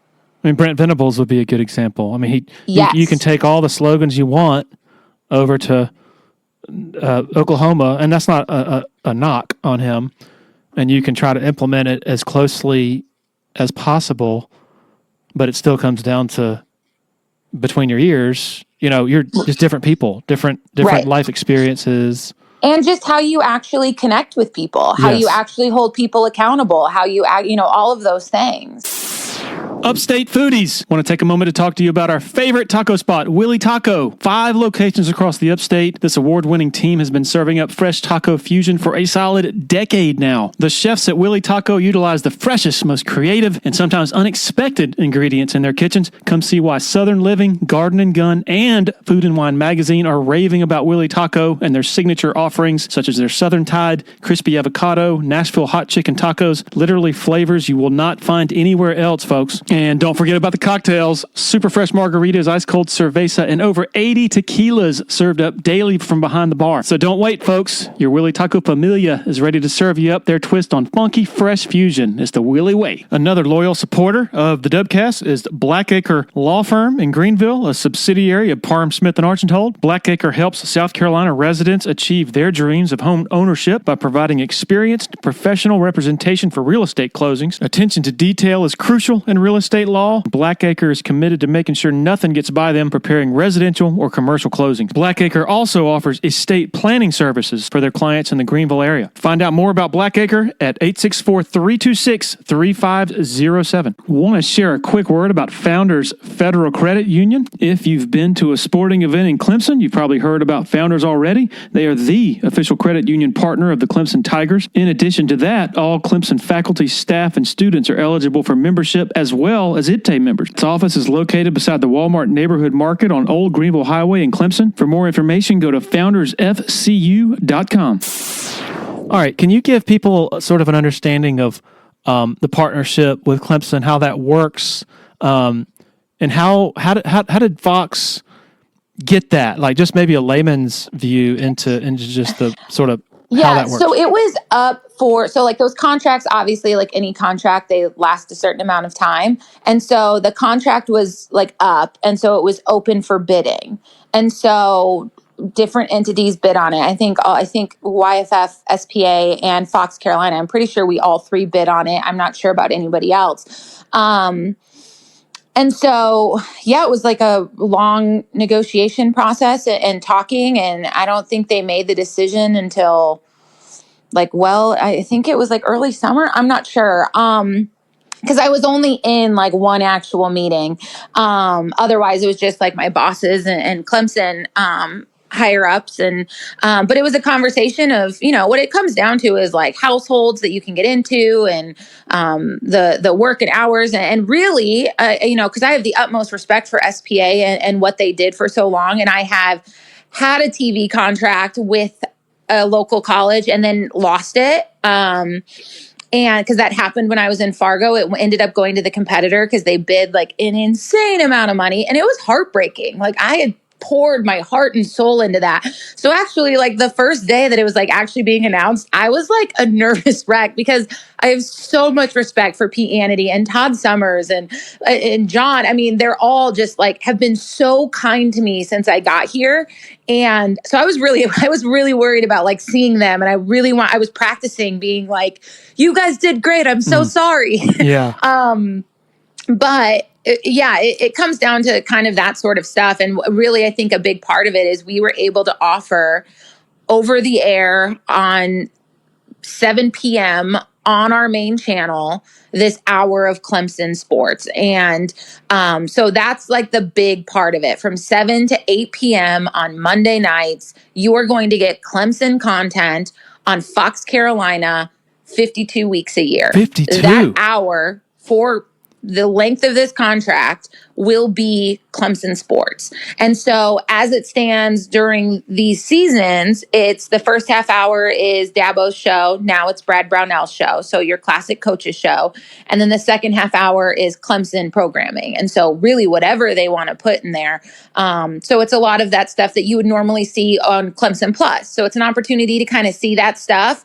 I mean, Brent Venables would be a good example. I mean, Yes. you can take all the slogans you want over to Oklahoma, and that's not a knock on him, and you can try to implement it as closely as possible, but it still comes down to between your ears, you're just different people, different Right. life experiences. And just how you actually connect with people, how you actually hold people accountable, how you, all of those things. Upstate foodies, want to take a moment to talk to you about our favorite taco spot, Willie Taco. 5 locations across the upstate. This award-winning team has been serving up fresh taco fusion for a solid decade now. The chefs at Willie Taco utilize the freshest, most creative, and sometimes unexpected ingredients in their kitchens. Come see why Southern Living, Garden and Gun, and Food and Wine Magazine are raving about Willie Taco and their signature offerings, such as their Southern Tide, crispy avocado, Nashville hot chicken tacos, literally flavors you will not find anywhere else, folks. And don't forget about the cocktails. Super fresh margaritas, ice cold cerveza, and over 80 tequilas served up daily from behind the bar. So don't wait, folks. Your Willie Taco Familia is ready to serve you up their twist on funky, fresh fusion. It's the Willie way. Another loyal supporter of the Dubcast is Blackacre Law Firm in Greenville, a subsidiary of Parham Smith and Archambault. Blackacre helps South Carolina residents achieve their dreams of home ownership by providing experienced professional representation for real estate closings. Attention to detail is crucial in real estate law. Blackacre is committed to making sure nothing gets by them preparing residential or commercial closings. Blackacre also offers estate planning services for their clients in the Greenville area. Find out more about Blackacre at 864-326-3507. Want to share a quick word about Founders Federal Credit Union? If you've been to a sporting event in Clemson, you've probably heard about Founders already. They are the official credit union partner of the Clemson Tigers. In addition to that, all Clemson faculty, staff, and students are eligible for membership as well as ITTE members. Its office is located beside the Walmart Neighborhood Market on Old Greenville Highway in Clemson. For more information, go to foundersfcu.com. All right, can you give people sort of an understanding of the partnership with Clemson, how that works, and how did Fox get that? Like, just maybe a layman's view into just the sort of how that works. So it was up for, like those contracts, obviously, like any contract, they last a certain amount of time. And so the contract was like up, and so it was open for bidding. And so different entities bid on it. I think YFF, SPA, and Fox Carolina. I'm pretty sure we all 3 bid on it. I'm not sure about anybody else. And so, it was like a long negotiation process and talking. And I don't think they made the decision until I think it was like early summer. I'm not sure. Because I was only in like one actual meeting. Otherwise, it was just like my bosses and Clemson higher ups. And, but it was a conversation of, what it comes down to is like households that you can get into and, the work and hours and really, cause I have the utmost respect for SPA and what they did for so long. And I have had a TV contract with a local college and then lost it. And because that happened when I was in Fargo, it ended up going to the competitor because they bid like an insane amount of money. And it was heartbreaking. Like I had poured my heart and soul into that. So actually, like the first day that it was like actually being announced, I was like a nervous wreck because I have so much respect for Pete Anity and Todd Summers and John. I mean, they're all just like have been so kind to me since I got here. And so I was really worried about like seeing them. And I was practicing being like, you guys did great. I'm so sorry. Yeah. But it comes down to kind of that sort of stuff. And really, I think a big part of it is we were able to offer over the air on 7 p.m. on our main channel this hour of Clemson sports. And so that's like the big part of it. From 7 to 8 p.m. on Monday nights, you are going to get Clemson content on Fox Carolina 52 weeks a year. 52? That hour for the length of this contract will be Clemson sports. And so as it stands during these seasons, it's the first half hour is Dabo's show. Now it's Brad Brownell's show. So your classic coaches show. And then the second half hour is Clemson programming. And so really whatever they want to put in there. So it's a lot of that stuff that you would normally see on Clemson Plus. So it's an opportunity to kind of see that stuff.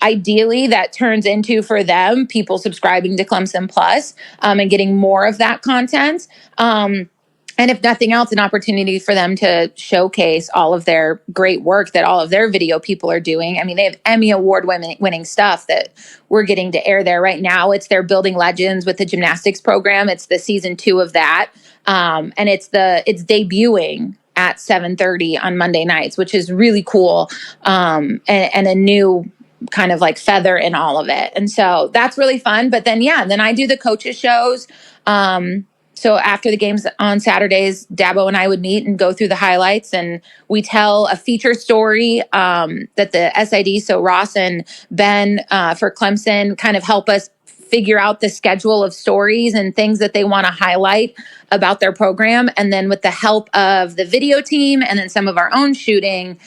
Ideally, that turns into, for them, people subscribing to Clemson Plus and getting more of that content. And if nothing else, an opportunity for them to showcase all of their great work that all of their video people are doing. I mean, they have Emmy Award winning stuff that we're getting to air there right now. It's their Building Legends with the gymnastics program. It's the season 2 of that. And it's debuting at 7:30 on Monday nights, which is really cool. And a new kind of like feather in all of it. And so that's really fun. But then, then I do the coaches shows. So after the games on Saturdays, Dabo and I would meet and go through the highlights, and we tell a feature story that the SID, so Ross and Ben for Clemson, kind of help us figure out the schedule of stories and things that they want to highlight about their program. And then with the help of the video team and then some of our own shooting,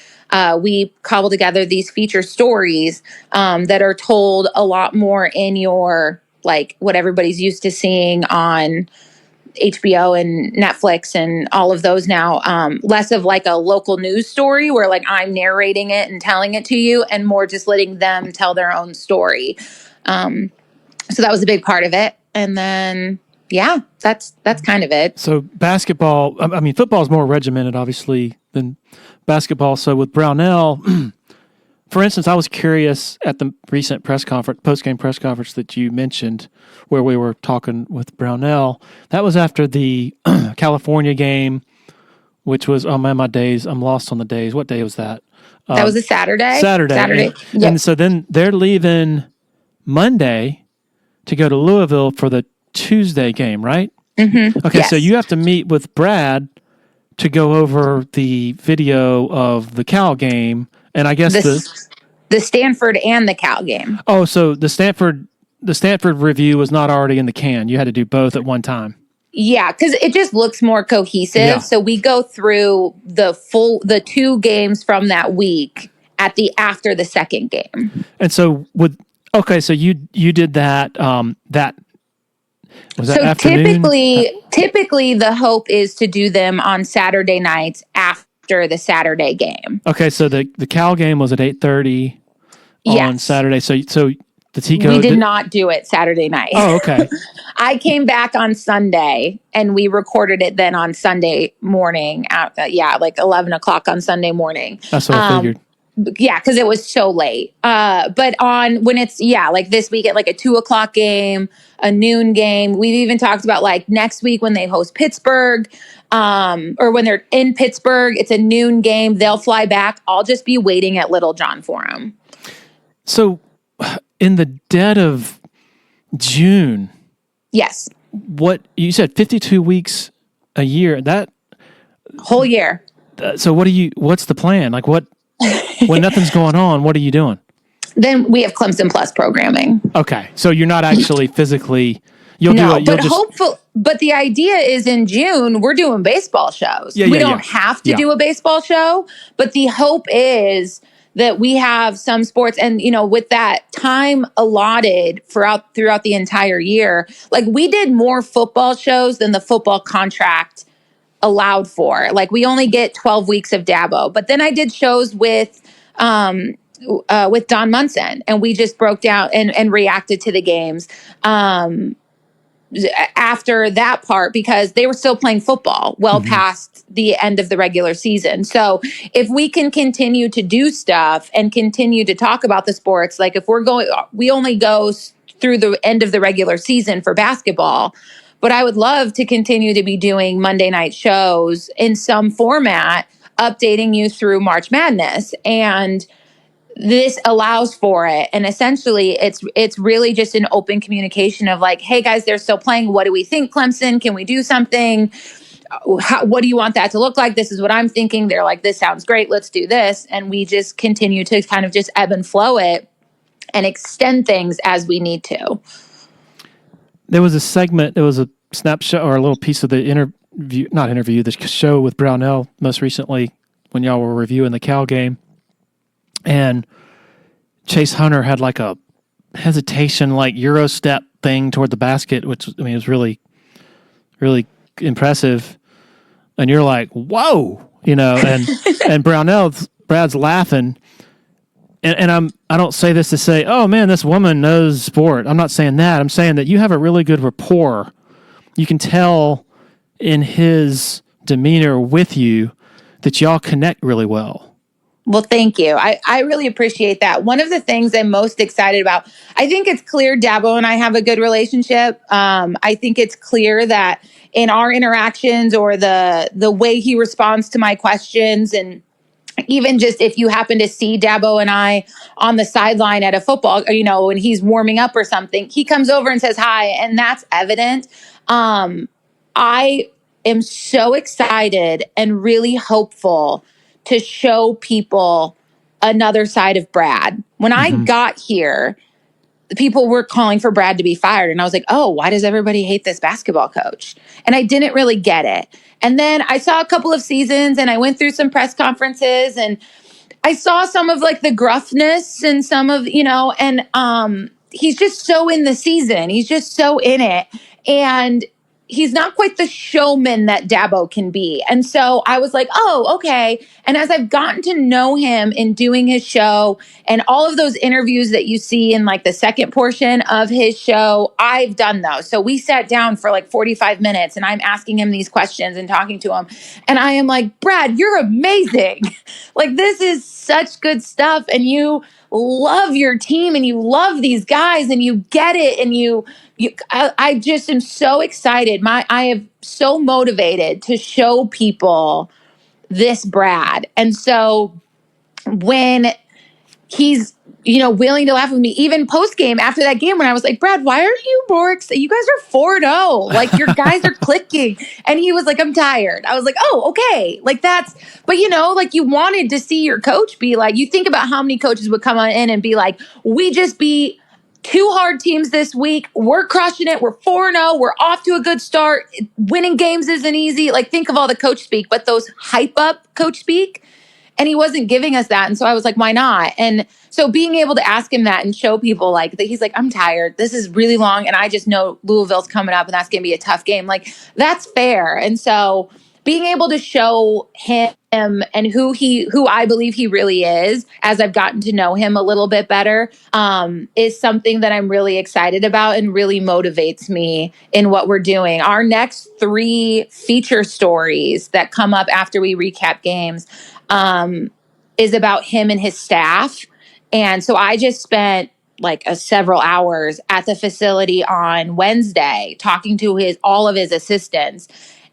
we cobble together these feature stories that are told a lot more in your, like, what everybody's used to seeing on HBO and Netflix and all of those now. Less of like a local news story where like I'm narrating it and telling it to you, and more just letting them tell their own story. So that was a big part of it. And then, that's kind of it. So basketball, I mean, football is more regimented, obviously, than basketball. So with Brownell, for instance, I was curious at the recent post-game press conference that you mentioned where we were talking with Brownell. That was after the California game, which was, oh man, my days, I'm lost on the days. What day was that? That was a Saturday. Saturday. Yep. And so then they're leaving Monday to go to Louisville for the Tuesday game, right? Mm-hmm. Okay, yes. So you have to meet with Brad to go over the video of the Cal game, and I guess the Stanford and the Cal game. Oh, so the Stanford review was not already in the can. You had to do both at one time. Yeah, because it just looks more cohesive. Yeah. So we go through the 2 games from that week after the second game. And so so you did that that was that afternoon? Typically the hope is to do them on Saturday nights after the Saturday game. Okay, so the Cal game was at 8:30 on Saturday. So the Tico we did not do it Saturday night. Oh, okay. I came back on Sunday and we recorded it then on Sunday morning at like 11 o'clock on Sunday morning. That's what I figured. Yeah, because it was so late. But when it's, like this week at like a 2:00 game, a noon game, we've even talked about like next week when they host Pittsburgh, or when they're in Pittsburgh, it's a noon game. They'll fly back. I'll just be waiting at Little John for them. So in the dead of June. Yes. What you said, 52 weeks a year, that whole year. So what's the plan? Like when nothing's going on, what are you doing? Then we have Clemson Plus programming. Okay. So you're not actually physically, but the idea is in June, we're doing baseball shows. We don't have to do a baseball show, but the hope is that we have some sports and, with that time allotted throughout the entire year, like we did more football shows than the football contract allowed for. Like we only get 12 weeks of Dabo, but then I did shows with Don Munson, and we just broke down and reacted to the games after that part because they were still playing football well past the end of the regular season. So if we can continue to do stuff and continue to talk about the sports, like if we only go through the end of the regular season for basketball, but I would love to continue to be doing Monday night shows in some format, updating you through March Madness. And this allows for it. And essentially it's really just an open communication of like, hey guys, they're still playing. What do we think, Clemson? Can we do something? What do you want that to look like? This is what I'm thinking. They're like, this sounds great. Let's do this. And we just continue to kind of just ebb and flow it and extend things as we need to. There was a segment, there was a snapshot or a little piece of the the show with Brownell most recently when y'all were reviewing the Cal game. And Chase Hunter had like a hesitation, like Euro step thing toward the basket, which I mean, was really, really impressive. And you're like, whoa, and Brad's laughing. And I don't say this to say, oh man, this woman knows sport. I'm not saying that. I'm saying that you have a really good rapport. You can tell in his demeanor with you that y'all connect really well. Well, thank you. I really appreciate that. One of the things I'm most excited about, I think it's clear Dabo and I have a good relationship. I think it's clear that in our interactions or the way he responds to my questions, and even just if you happen to see Dabo and I on the sideline at a football, when he's warming up or something, he comes over and says hi, and that's evident. I am so excited and really hopeful to show people another side of Brad. When I got here, the people were calling for Brad to be fired. And I was like, oh, why does everybody hate this basketball coach? And I didn't really get it. And then I saw a couple of seasons and I went through some press conferences and I saw some of like the gruffness and some of, and he's just so in the season. He's just so in it. And he's not quite the showman that Dabo can be. And so I was like, oh, okay. And as I've gotten to know him in doing his show and all of those interviews that you see in like the second portion of his show, I've done those. So we sat down for like 45 minutes and I'm asking him these questions and talking to him. And I am like, Brad, you're amazing. Like, this is such good stuff. And you love your team and you love these guys and you get it. And I just am so excited. I am so motivated to show people this Brad. And so when he's, willing to laugh with me, even post game after that game, when I was like, Brad, why aren't you more excited? You guys are 4-0. Like, your guys are clicking. And he was like, I'm tired. I was like, oh, okay. Like, but like you wanted to see your coach be like, you think about how many coaches would come on in and be like, we just beat 2 hard teams this week. We're crushing it. We're 4-0. We're off to a good start. Winning games isn't easy. Like, think of all the coach speak, but those hype up coach speak. And he wasn't giving us that. And so I was like, why not? And so being able to ask him that and show people like that, he's like, I'm tired. This is really long. And I just know Louisville's coming up and that's going to be a tough game. Like, that's fair. And so being able to show him and who I believe he really is, as I've gotten to know him a little bit better, is something that I'm really excited about and really motivates me in what we're doing. Our next 3 feature stories that come up after we recap games is about him and his staff. And so I just spent like several hours at the facility on Wednesday talking to all of his assistants.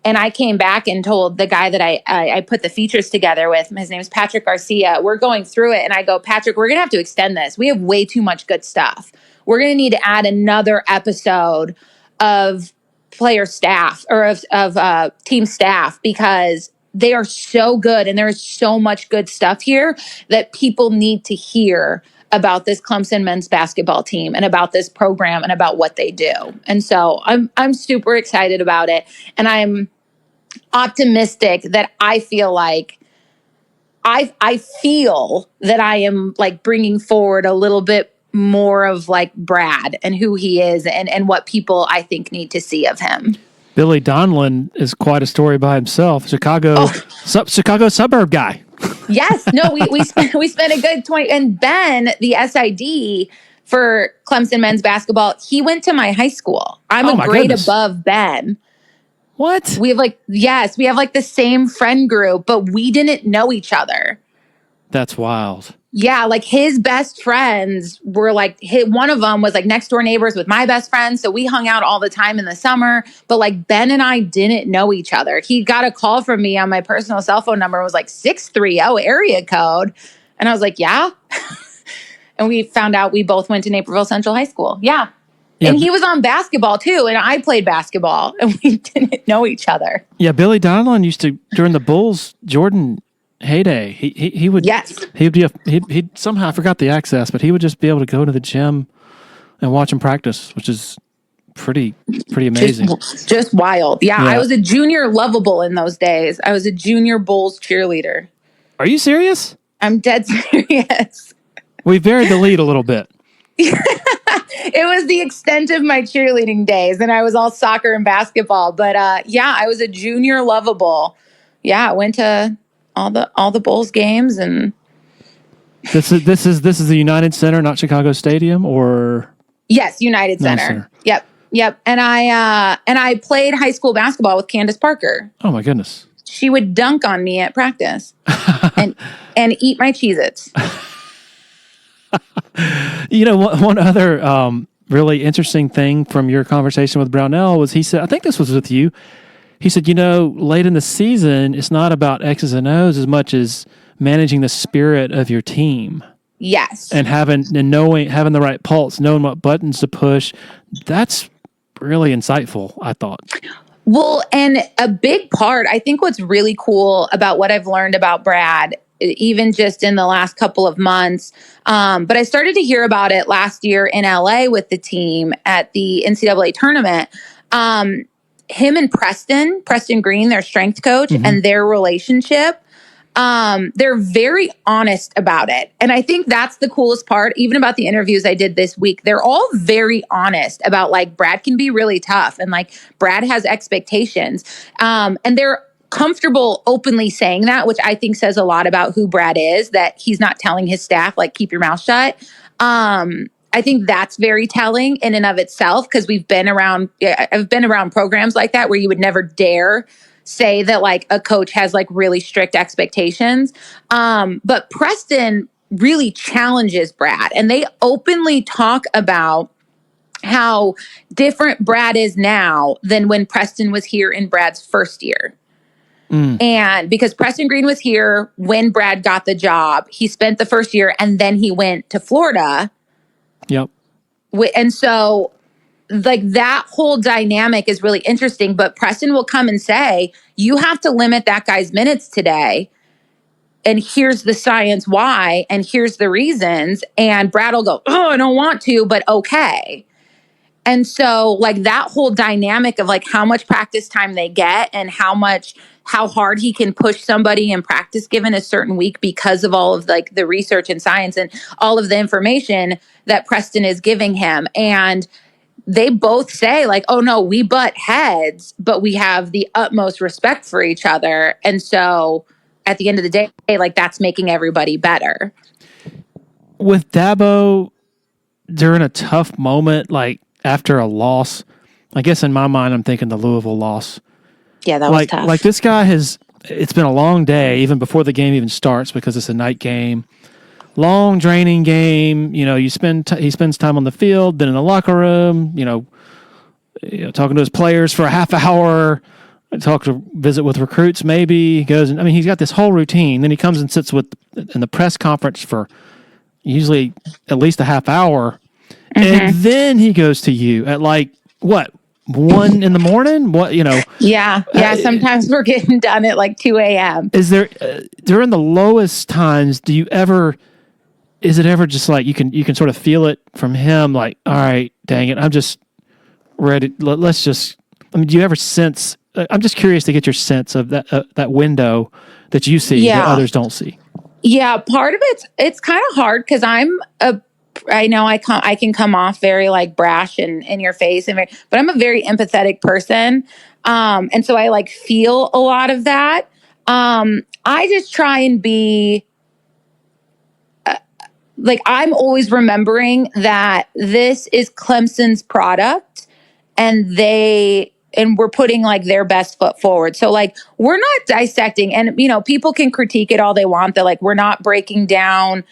And I came back and told the guy that I put the features together with, his name is Patrick Garcia, we're going through it. And I go, Patrick, we're going to have to extend this. We have way too much good stuff. We're going to need to add another episode of player staff or of team staff, because they are so good, and there is so much good stuff here that people need to hear about this Clemson men's basketball team and about this program and about what they do. And so I'm super excited about it, and I'm optimistic that I feel like I feel that I am like bringing forward a little bit more of like Brad and who he is and what people I think need to see of him. Billy Donlin is quite a story by himself. Chicago suburb guy. Yes, no, we spent a good 20. And Ben, the SID for Clemson men's basketball, he went to my high school. I'm a grade above Ben. What? We have like the same friend group, but we didn't know each other. That's wild. Yeah, like his best friends were like, one of them was like next door neighbors with my best friend. So we hung out all the time in the summer. But like Ben and I didn't know each other. He got a call from me on my personal cell phone number. It was like 630 area code. And I was like, yeah. And we found out we both went to Naperville Central High School. Yeah. And he was on basketball too, and I played basketball, and we didn't know each other. Yeah, Billy Donlin used to during the Bulls Jordan heyday. He would he'd somehow, I forgot the access, but he would just be able to go to the gym and watch him practice, which is pretty amazing. Just wild. Yeah, I was a junior lovable in those days. I was a junior Bulls cheerleader. Are you serious? I'm dead serious. We buried the lead a little bit. It was the extent of my cheerleading days, and I was all soccer and basketball. But I was a junior lovable. Yeah, I went to all the Bulls games, and this is the United Center, not Chicago Stadium, or yes, United Center. Yep. And I played high school basketball with Candace Parker. Oh my goodness! She would dunk on me at practice and eat my Cheez-Its. You know, one other really interesting thing from your conversation with Brownell was he said, I think this was with you, he said, you know, late in the season, it's not about X's and O's as much as managing the spirit of your team. Yes. And having the right pulse, knowing what buttons to push. That's really insightful, I thought. Well, and a big part, I think what's really cool about what I've learned about Brad, even just in the last couple of months. But I started to hear about it last year in LA with the team at the NCAA tournament. Him and Preston Green, their strength coach, and their relationship, they're very honest about it. And I think that's the coolest part, even about the interviews I did this week. They're all very honest about like Brad can be really tough and like Brad has expectations. And they're comfortable openly saying that, which I think says a lot about who Brad is, that he's not telling his staff, like, keep your mouth shut. I think that's very telling in and of itself, because I've been around programs like that where you would never dare say that like a coach has like really strict expectations. But Preston really challenges Brad, and they openly talk about how different Brad is now than when Preston was here in Brad's first year. And because Preston Green was here when Brad got the job, he spent the first year and then he went to Florida. Yep. And so like that whole dynamic is really interesting, but Preston will come and say, you have to limit that guy's minutes today. And here's the science why, and here's the reasons. And Brad will go, oh, I don't want to, but okay. And so like that whole dynamic of like how much practice time they get and how hard he can push somebody in practice given a certain week because of all of like the research and science and all of the information that Preston is giving him. And they both say like, oh no, we butt heads, but we have the utmost respect for each other. And so at the end of the day, like that's making everybody better. With Dabo during a tough moment, like after a loss, I guess in my mind, I'm thinking the Louisville loss. Yeah, that was tough. Like this guy it's been a long day, even before the game even starts, because it's a night game. Long, draining game. You know, he spends time on the field, then in the locker room, talking to his players for a half hour, visit with recruits maybe. He goes, he's got this whole routine. Then he comes and sits in the press conference for usually at least a half hour. And then he goes to you at like, what, 1 in the morning? What, Yeah. Sometimes we're getting done at like 2 a.m. Is there, during the lowest times, is it ever just like you can sort of feel it from him? Like, all right, dang it, I'm just ready. Do you ever sense, I'm just curious to get your sense of that window that you see that others don't see. Yeah. Part of it's kind of hard because I know I can come off very like brash and in your face, but I'm a very empathetic person. And so I like feel a lot of that. I just try and be like, I'm always remembering that this is Clemson's product and we're putting like their best foot forward. So like, we're not dissecting, and people can critique it all they want, that like, we're not breaking down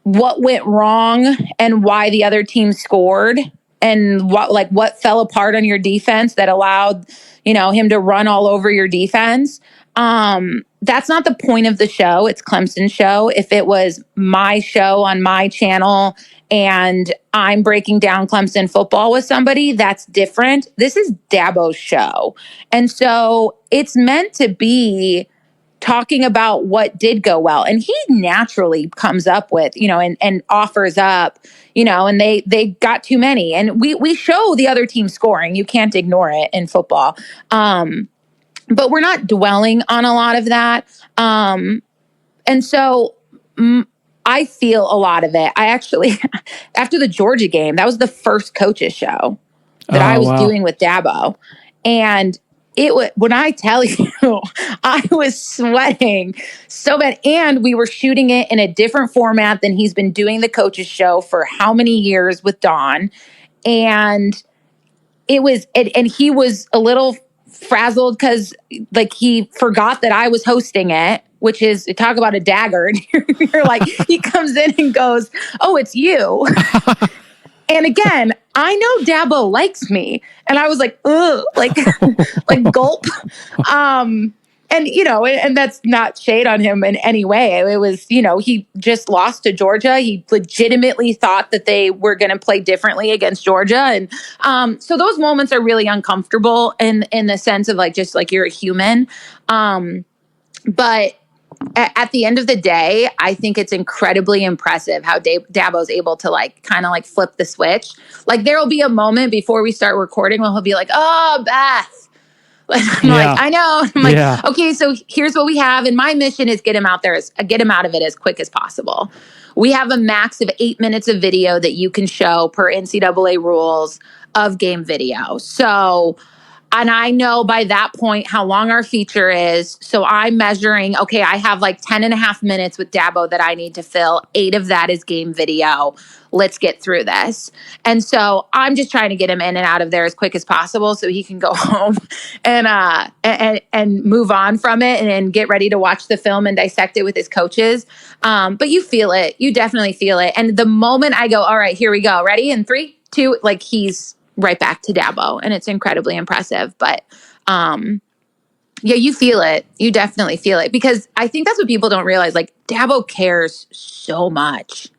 what went wrong and why the other team scored and what fell apart on your defense that allowed, him to run all over your defense. That's not the point of the show. It's Clemson's show. If it was my show on my channel and I'm breaking down Clemson football with somebody, that's different. This is Dabo's show. And so it's meant to be talking about what did go well. And he naturally comes up with, and offers up, and they got too many. And we show the other team scoring. You can't ignore it in football. But we're not dwelling on a lot of that. And so I feel a lot of it. I actually, after the Georgia game, that was the first coaches show that I was doing with Dabo. And when I tell you, I was sweating so bad. And we were shooting it in a different format than he's been doing the coaches show for how many years with Dawn. And he was a little frazzled because like he forgot that I was hosting it, which is, talk about a dagger. You're like, he comes in and goes, "Oh, it's you." And again, I know Dabo likes me. And I was like, ugh, like gulp. And that's not shade on him in any way. It was, he just lost to Georgia. He legitimately thought that they were going to play differently against Georgia. And so those moments are really uncomfortable in the sense of like, just like you're a human. But at the end of the day, I think it's incredibly impressive how Dabo's able to like kind of like flip the switch. Like there will be a moment before we start recording where he'll be like, "Oh, Beth." I'm like, I know. I'm like, okay, so here's what we have. And my mission is get him out of it as quick as possible. We have a max of 8 minutes of video that you can show per NCAA rules of game video. So, and I know by that point how long our feature is. So I'm measuring, okay, I have like 10 and a half minutes with Dabo that I need to fill. 8 of that is game video. Let's get through this. And so I'm just trying to get him in and out of there as quick as possible so he can go home and move on from it and get ready to watch the film and dissect it with his coaches. But you feel it. You definitely feel it. And the moment I go, all right, here we go. Ready? In 3, 2, like he's right back to Dabo, and it's incredibly impressive. But you feel it. You definitely feel it, because I think that's what people don't realize. Like Dabo cares so much.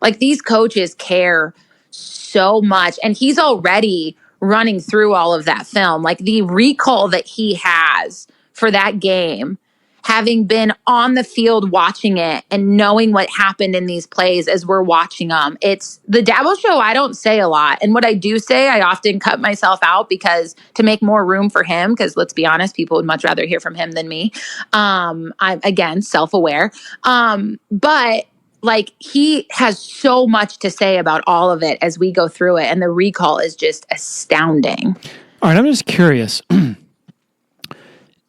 Like these coaches care so much, and he's already running through all of that film. Like the recall that he has for that game, having been on the field watching it and knowing what happened in these plays as we're watching them. It's the Dabo show. I don't say a lot. And what I do say, I often cut myself out because to make more room for him, because let's be honest, people would much rather hear from him than me. I'm, again, self-aware. But like he has so much to say about all of it as we go through it. And the recall is just astounding. All right. I'm just curious.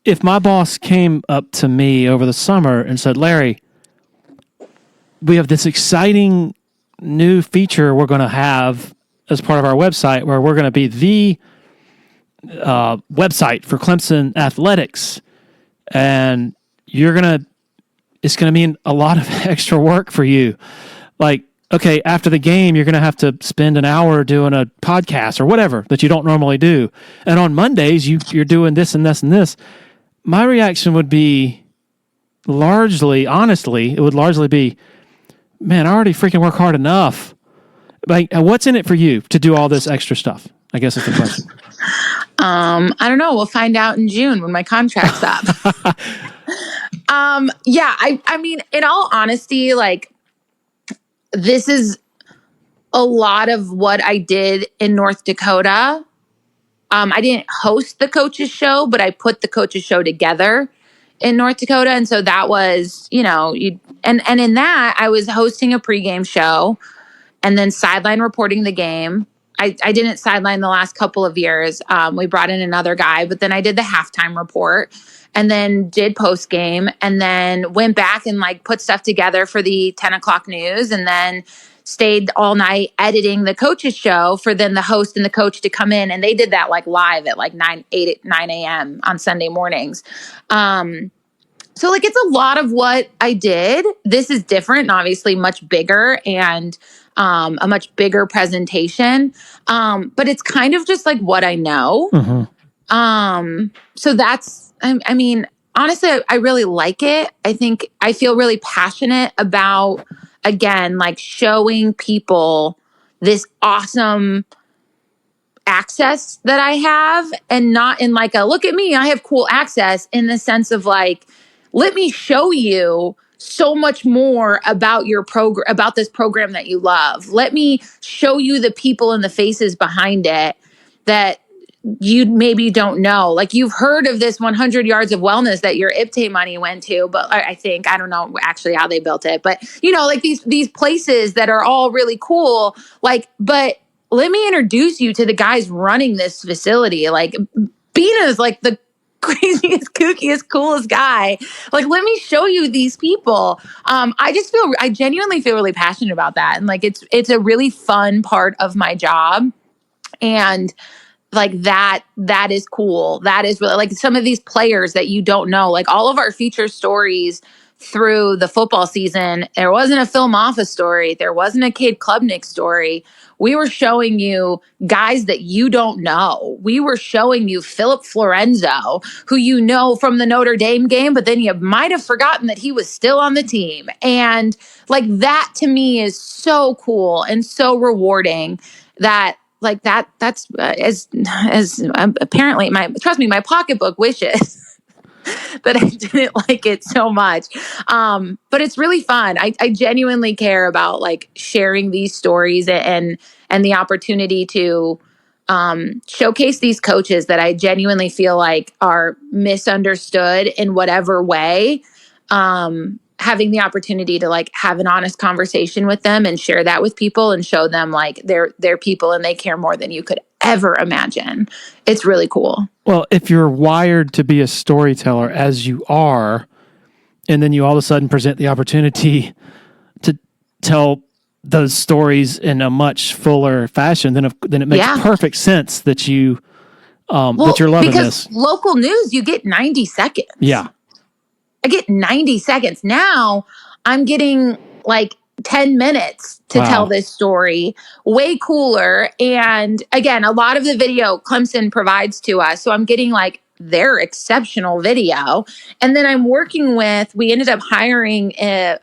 If my boss came up to me over the summer and said, "Larry, we have this exciting new feature we're going to have as part of our website where we're going to be the website for Clemson athletics, and it's going to mean a lot of extra work for you. Like, okay, after the game, you're going to have to spend an hour doing a podcast or whatever that you don't normally do. And on Mondays, you're doing this and this and this." My reaction would be honestly, it would largely be, man, I already freaking work hard enough. Like, what's in it for you to do all this extra stuff? I guess is the question. I don't know. We'll find out in June when my contract's up. Yeah, I mean, in all honesty, like, this is a lot of what I did in North Dakota. I didn't host the coaches show, but I put the coaches show together in North Dakota. And so that was, and in that I was hosting a pregame show and then sideline reporting the game. I didn't sideline the last couple of years. We brought in another guy, but then I did the halftime report and then did post game and then went back and like put stuff together for the 10 o'clock news and then stayed all night editing the coaches show for then the host and the coach to come in. And they did that like live at like 9 a.m. on Sunday mornings. So like, it's a lot of what I did. This is different and obviously much bigger and a much bigger presentation. But it's kind of just like what I know. Mm-hmm. So that's, I mean, honestly, I really like it. I think I feel really passionate about, again, like showing people this awesome access that I have and not in like a, look at me, I have cool access, in the sense of like, let me show you so much more about your program, about this program that you love. Let me show you the people and the faces behind it that you maybe don't know. Like, you've heard of this 100 yards of wellness that your IPTE money went to, but I don't know actually how they built it, but like these places that are all really cool. Like, but let me introduce you to the guys running this facility. Like, Bina is like the craziest, kookiest, coolest guy. Like, let me show you these people. I genuinely feel really passionate about that. And like, it's a really fun part of my job. And like that is cool. That is really, like, some of these players that you don't know, like all of our feature stories through the football season, there wasn't a Film Office story. There wasn't a Cade Klubnik story. We were showing you guys that you don't know. We were showing you Philip Florenzo, who you know from the Notre Dame game, but then you might have forgotten that he was still on the team. And like, that to me is so cool and so rewarding that, like, that's as apparently my pocketbook wishes that I didn't like it so much. But it's really fun. I genuinely care about like sharing these stories and the opportunity to showcase these coaches that I genuinely feel like are misunderstood in whatever way. Having the opportunity to like have an honest conversation with them and share that with people and show them like they're people and they care more than you could ever imagine. It's really cool. Well, if you're wired to be a storyteller as you are, and then you all of a sudden present the opportunity to tell those stories in a much fuller fashion, then it makes perfect sense that you that you're loving because this. Local news, you get 90 seconds. Yeah. I get 90 seconds. Now I'm getting like 10 minutes to tell this story. Way cooler. And again, a lot of the video Clemson provides to us. So I'm getting like their exceptional video. And then we ended up hiring a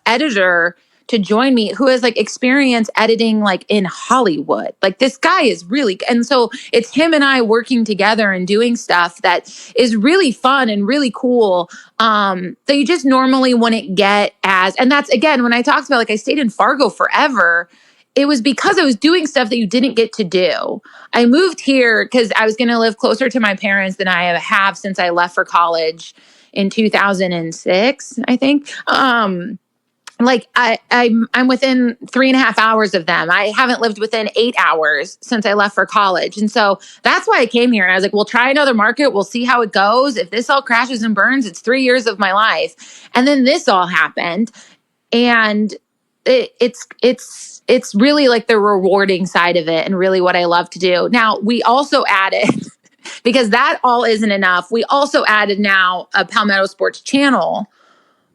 editor to join me who has like experience editing like in Hollywood. Like, this guy is really, and so it's him and I working together and doing stuff that is really fun and really cool. That you just normally wouldn't get and that's, again, when I talked about like I stayed in Fargo forever, it was because I was doing stuff that you didn't get to do. I moved here because I was going to live closer to my parents than I have since I left for college in 2006, I think. Like I'm within 3.5 hours of them. I haven't lived within 8 hours since I left for college. And so that's why I came here. And I was like, we'll try another market. We'll see how it goes. If this all crashes and burns, it's 3 years of my life. And then this all happened. And it's really like the rewarding side of it and really what I love to do. Now, we also added, because that all isn't enough, we also added now a Palmetto Sports channel,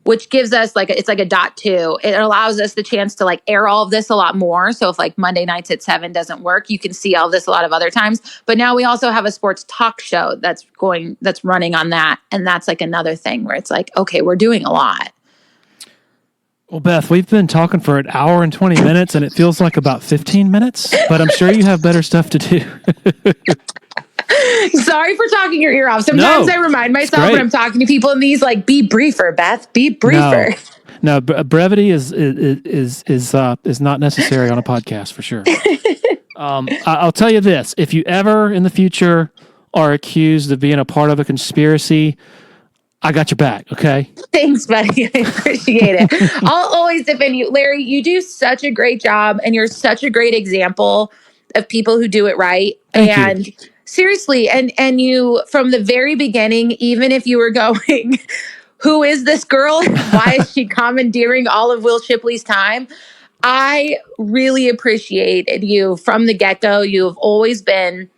which gives us it's like a .2. It allows us the chance to like air all of this a lot more. So if like Monday nights at 7 doesn't work, you can see all of this a lot of other times. But now we also have a sports talk show that's running on that. And that's like another thing where it's like, okay, we're doing a lot. Well, Beth, we've been talking for an hour and 20 minutes, and it feels like about 15 minutes, but I'm sure you have better stuff to do. Sorry for talking your ear off. Sometimes I remind myself when I'm talking to people in these, like, be briefer, Beth, be briefer. No, brevity is not necessary on a podcast for sure. I'll tell you this: if you ever in the future are accused of being a part of a conspiracy, I got your back. Okay. Thanks, buddy. I appreciate it. I'll always defend you, Larry. You do such a great job, and you're such a great example of people who do it right. Thank you. Seriously, and you from the very beginning, even if you were going, who is this girl? Why is she commandeering all of Will Shipley's time? I really appreciated you from the get-go. You have always been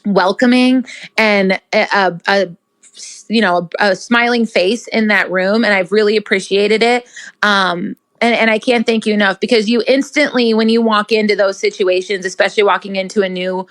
welcoming and a smiling face in that room, and I've really appreciated it. And I can't thank you enough, because you instantly, when you walk into those situations, especially walking into a new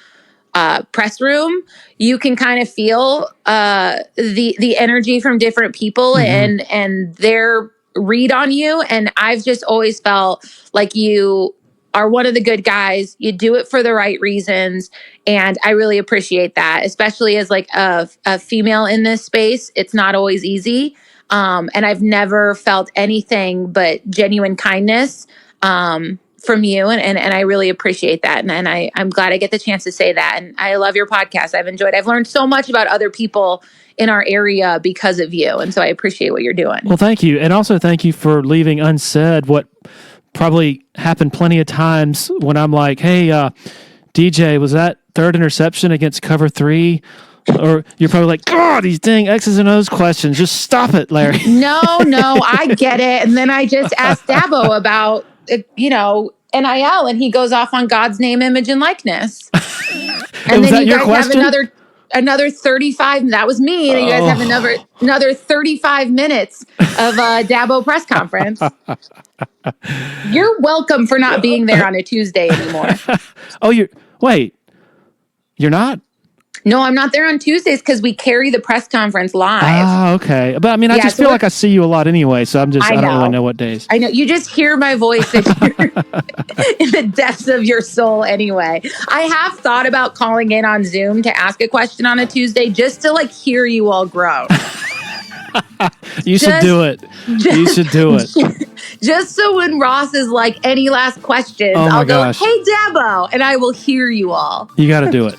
press room, you can kind of feel the energy from different people and their read on you. And I've just always felt like you are one of the good guys. You do it for the right reasons. And I really appreciate that, especially as like a female in this space. It's not always easy. And I've never felt anything but genuine kindness from you. And I really appreciate that. And I'm glad I get the chance to say that. And I love your podcast. I've learned so much about other people in our area because of you. And so I appreciate what you're doing. Well, thank you. And also thank you for leaving unsaid what probably happened plenty of times when I'm like, hey, DJ, was that third interception against cover 3? Or you're probably like, oh, these dang X's and O's questions. Just stop it, Larry. No, I get it. And then I just asked Dabo about, NIL, and he goes off on God's name, image, and likeness. And then you guys have another 35. That was me. And you guys have another 35 minutes of a Dabo press conference. You're welcome for not being there on a Tuesday anymore. You're not? No, I'm not there on Tuesdays because we carry the press conference live. Ah, okay. But I mean, I just feel like I see you a lot anyway, so I don't really know what days. I know. You just hear my voice in the depths of your soul anyway. I have thought about calling in on Zoom to ask a question on a Tuesday just to like hear you all groan. You should do it. Just so when Ross is like, any last questions, I'll go, hey, Dabo, and I will hear you all. You got to do it.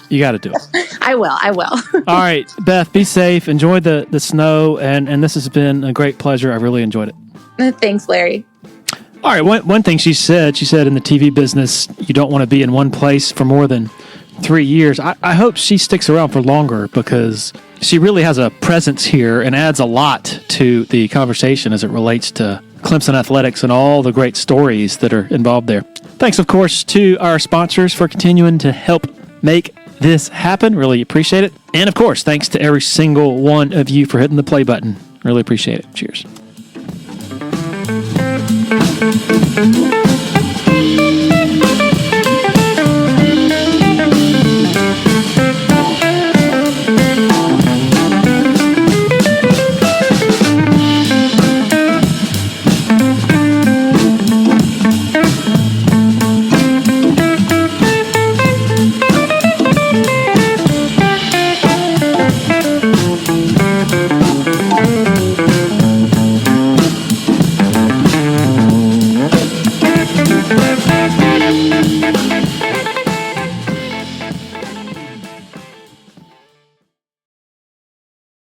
I will. All right, Beth, be safe. Enjoy the snow, and this has been a great pleasure. I really enjoyed it. Thanks, Larry. All right, one thing she said in the TV business, you don't want to be in one place for more than 3 years. I hope she sticks around for longer because she really has a presence here and adds a lot to the conversation as it relates to Clemson athletics and all the great stories that are involved there. Thanks, of course, to our sponsors for continuing to help make this happen. Really appreciate it. And, of course, thanks to every single one of you for hitting the play button. Really appreciate it. Cheers.